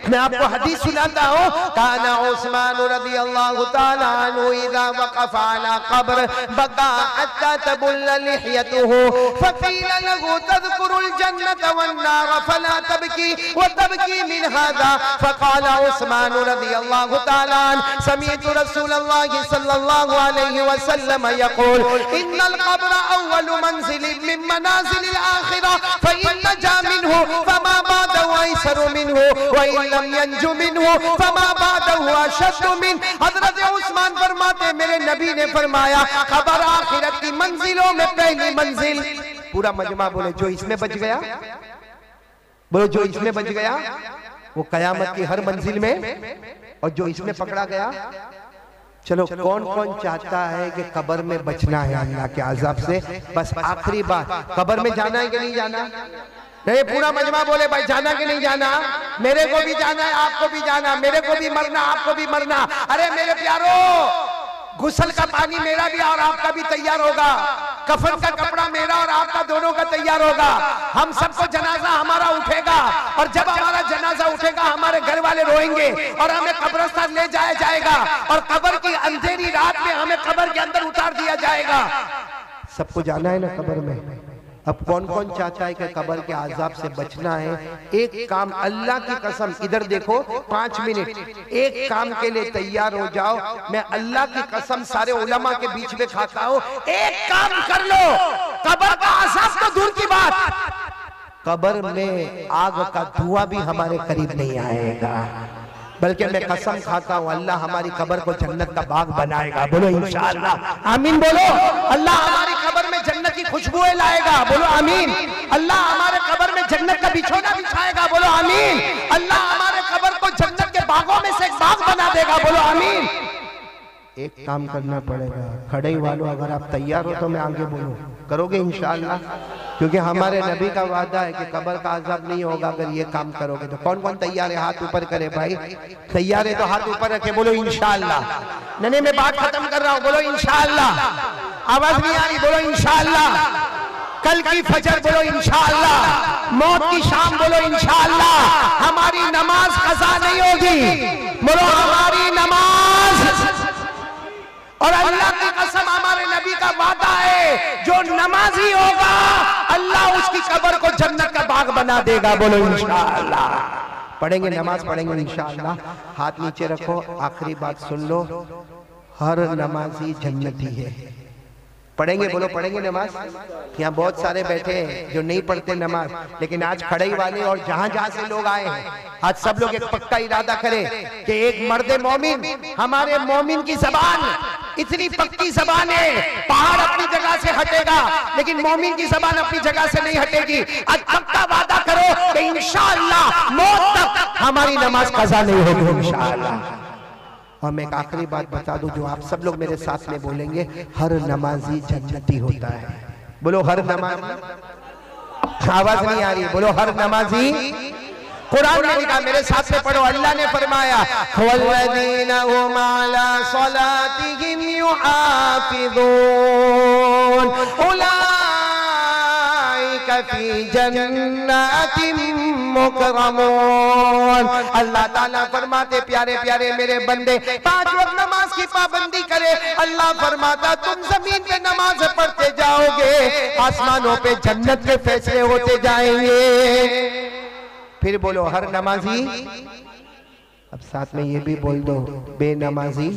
मैं आपको हदीस सुनाता हूं। काना उस्मान रज़ियल्लाहु ताला अन्हु इज़ा वक़फ़ अला क़ब्र बका हत्ता तबुल्ल लिहयतुहु फक़ील लहु तज़कुरुल जन्नत वन नार फला तबकी व तबकी मिन हाज़ा फ़क़ाल उस्मान रज़ियल्लाहु ताला अन्हु समिअतु रसूलल्लाहि सल्लल्लाहु अलैहि वसल्लम इन्नल क़ब्र अव्वलु मंज़िलिन मिन मनाज़िलिल आखिरह फ़इन नजा मिन्हु फ़मा बादहु अयसरु मिन्हु व इन लम यंजु मिन्हु फ़मा बादहु अशद्दु मिन। हज़रत उस्मान फरमाते, मेरे नबी ने फरमाया क़ब्र आखिरत की मंजिलों में पहली मंजिल। पूरा मजमा बोले जो इसमें बच गया, बोलो जो इसमें बच गया वो कयामत की हर मंजिल में, और जो इसमें पकड़ा गया चलो कौन कौन चाहता है कि कब्र में बचना है अल्लाह के अज़ाब से? बस आखिरी बात, कब्र में जाना है कि नहीं जाना? नहीं, पूरा मजमा बोले भाई जाना कि नहीं जाना? मेरे को भी जाना है, आपको भी जाना, मेरे को भी मरना, आपको भी मरना। अरे मेरे प्यारो, गुस्ल का पानी मेरा भी और आपका भी तैयार होगा, कफन का कपड़ा मेरा और आपका दोनों का तैयार होगा, हम सबको जनाजा हमारा उठेगा, और जब हमारा जनाजा उठेगा हमारे घर वाले रोएंगे और हमें कब्रिस्तान ले जाया जाएगा, और कब्र की अंधेरी रात में हमें कब्र के अंदर उतार दिया जाएगा। सबको जाना है ना कब्र में। अब कौन कौन चाहता है कि कब्र के आजाब से बचना है? एक काम, अल्लाह की कसम, इधर देखो 5 मिनट, एक काम के लिए तैयार हो जाओ। मैं अल्लाह की कसम सारे उलमा के बीच में खाता हूं, एक काम कर लो, कब्र का आजाब तो दूर की बात, कब्र में आग का धुआं भी हमारे करीब नहीं आएगा। बल्कि मैं कसम खाता हूं अल्लाह हमारी कब्र को जन्नत का बाग बनाएगा। बोलो इंशाअल्लाह, आमीन बोलो। अल्लाह हमारी कब्र में जन्नत की खुशबुएं लाएगा। बोलो आमीन। अल्लाह हमारे कब्र में जन्नत का बिछोना बिछाएगा। बोलो आमीन। अल्लाह हमारे कब्र को जन्नत के बागों में से एक बाग बना देगा। बोलो आमीन। एक काम करना पड़ेगा, खड़े वालों अगर आप तैयार हो तो मैं आगे बोलूं, करोगे इंशाअल्लाह? क्योंकि हमारे नबी का वादा है कि कब्र का अज़ाब नहीं होगा अगर ये काम करोगे। तो कौन कौन तैयार है? हाथ ऊपर करे भाई। तैयार है तो हाथ ऊपर रखे, बोलो इंशाअल्लाह। नहीं मैं बात खत्म कर रहा हूं, बोलो इंशाअल्लाह। आवाज नहीं आ रही, बोलो इंशाअल्लाह। कल की फजर बोलो इंशाअल्लाह, मौत की शाम बोलो इंशाअल्लाह। हमारी नमाज कज़ा नहीं होगी, बोलो हमारी नमाज, और अल्लाह की कसम हमारे नबी का वादा है जो नमाजी होगा अल्लाह उसकी कब्र को जन्नत का बाग बना देगा। बोलो इंशाअल्लाह। पढ़ेंगे, नमाज पढ़ेंगे इंशाअल्लाह। हाथ नीचे रखो, आखिरी बात सुन लो, हर नमाजी जन्नती है। पढ़ेंगे, बोलो पढ़ेंगे नमाज। यहाँ बहुत सारे बैठे हैं जो नहीं पढ़ते नमाज, लेकिन आज खड़े वाले और जहां जहां से लोग आए हैं, आज सब लोग एक पक्का इरादा करें कि एक मर्द मोमिन, हमारे मोमिन की जबान इतनी पक्की जबान है, पहाड़ अपनी जगह से हटेगा लेकिन मोमिन की जबान अपनी जगह से नहीं हटेगी। आज पक्का वादा करो कि इंशाअल्लाह मौत तक हमारी नमाज कज़ा नहीं होगी इंशाअल्लाह। और मैं एक आखिरी बात बता दूं जो आप सब लोग मेरे साथ में बोलेंगे, हर नमाजी जन्नती होता है। बोलो हर नमाजी, आवाज नहीं आ रही, बोलो हर नमाजी। कुरान ने लिखा, मेरे साथ में पढ़ो, अल्लाह ने फरमाया वल्लज़ीना हुम अला सलातिहिम युहाफिज़ून उलाइका फी जन्नातिम मुकरमून। अल्लाह ताला फरमाते, प्यारे प्यारे मेरे बंदे 5 वक्त नमाज की पाबंदी करे। अल्लाह फरमाता तुम जमीन पे नमाज पढ़ते जाओगे, आसमानों पे जन्नत के फैसले होते जाएंगे। फिर बोलो हर नमाजी, अब साथ में ये भी बोल दो बेनमाजी।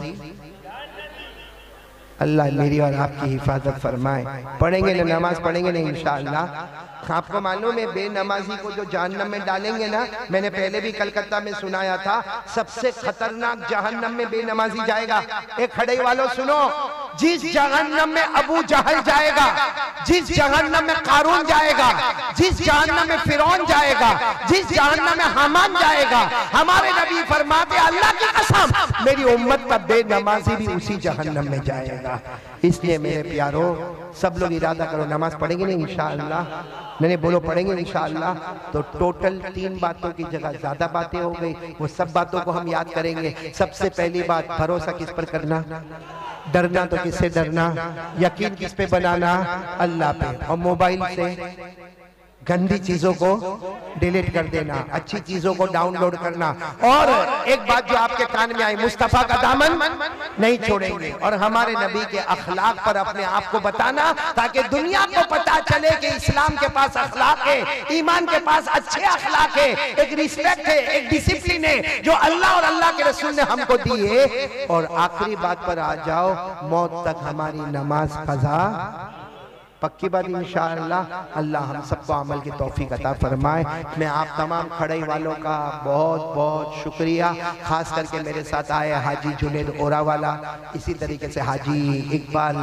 अल्लाह मेरी और आपकी हिफाजत फरमाए। पढ़ेंगे ना नमाज, पढ़ेंगे ना इंशाअल्लाह। आपको मालूम है बेनमाजी को जो जहन्नम में डालेंगे ना, मैंने पहले भी कलकत्ता में सुनाया था, सबसे खतरनाक जहन्नम में बेनमाजी जाएगा। एक खड़े वालों सुनो, जिस जहन्नम में अबू जहल जाएगा, जिस जहन्नम में कारून जाएगा, जिस जहन्नम में फिरौन जाएगा, जिस जहन्नम में हामान जाएगा, हमारे नबी फरमाते अल्लाह की कसम मेरी उम्मत का बेनमाजी भी उसी जहन्नम में जाएगा। इसलिए मेरे प्यारो सब लोग इरादा करो, नमाज पढ़ेंगे नहीं इंशाअल्लाह? नहीं बोलो पढ़ेंगे इंशाअल्लाह। तो टोटल 3 बातों की जगह ज्यादा बातें हो गई, वो सब बातों को हम याद करेंगे। सबसे पहली बात, भरोसा किस पर करना? डरना तो किससे डरना? यकीन किस पे बनाना? अल्लाह पे। और मोबाइल से गंदी चीजों को डिलीट कर देना, अच्छी चीजों को डाउनलोड करना। और एक बात जो आपके कान में आई, मुस्तफा का दामन नहीं छोड़ेंगे, और हमारे नबी के अखलाक पर अपने आप को बताना, ताकि दुनिया को पता चले कि इस्लाम के पास अखलाक है, ईमान के पास अच्छे अखलाक है, एक रिस्पेक्ट है, एक डिसिप्लिन है जो अल्लाह और अल्लाह के रसूल ने हमको दी है। और आखिरी बात पर आ जाओ, मौत तक हमारी नमाज कज़ा पक्की बात इंशाअल्लाह। अल्लाह हम सबको अमल की तौफीक अता फरमाए। मैं आप तमाम खड़े वालों का बहुत बहुत शुक्रिया, खास करके मेरे साथ आए हाजी जुनेद ओरावाला, इसी तरीके से हाजी इकबाल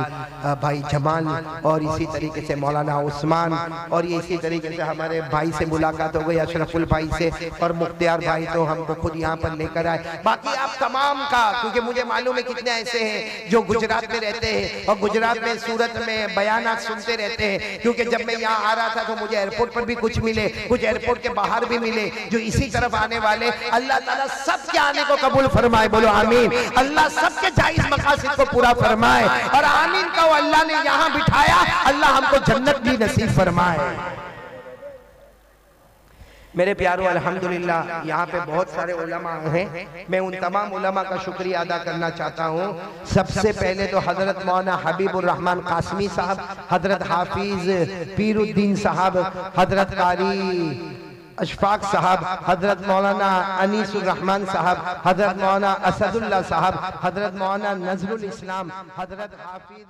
भाई जमाल, और इसी तरीके से मौलाना उस्मान, और ये इसी तरीके से हमारे भाई से मुलाकात हो गई अशरफुल भाई से, और मुख्तियार भाई तो हमको खुद यहाँ पर लेकर आए। बाकी आप तमाम का, क्योंकि मुझे मालूम है कितने ऐसे हैं जो गुजरात में रहते हैं और गुजरात में सूरत में बयानात सुनते रहते हैं, क्योंकि जब मैं यहाँ आ रहा था तो मुझे एयरपोर्ट पर भी कुछ मिले, कुछ एयरपोर्ट के बाहर भी मिले जो इसी तरफ आने वाले। अल्लाह ताला सबके आने को कबूल फरमाए, बोलो आमीन। अल्लाह सबके जायज मकासद को पूरा फरमाए, और आमीन का वो अल्लाह ने यहाँ बिठाया, अल्लाह हमको जन्नत भी नसीब फरमाए। मेरे प्यारों, अल्हम्दुलिल्लाह यहाँ पे बहुत सारे उलमा हैं। मैं उन तमाम उलमा का शुक्रिया अदा करना चाहता हूँ। सबसे पहले तो हजरत मौलाना हबीबुर रहमान कासमी साहब, हजरत हाफिज पीरुद्दीन साहब, हजरत कारी अशफाक साहब, हजरत मौलाना अनीसुर रहमान साहब, हजरत मौलाना असदुल्ला साहब, हजरत मौलाना नजरुल इस्लाम, हजरत हाफिज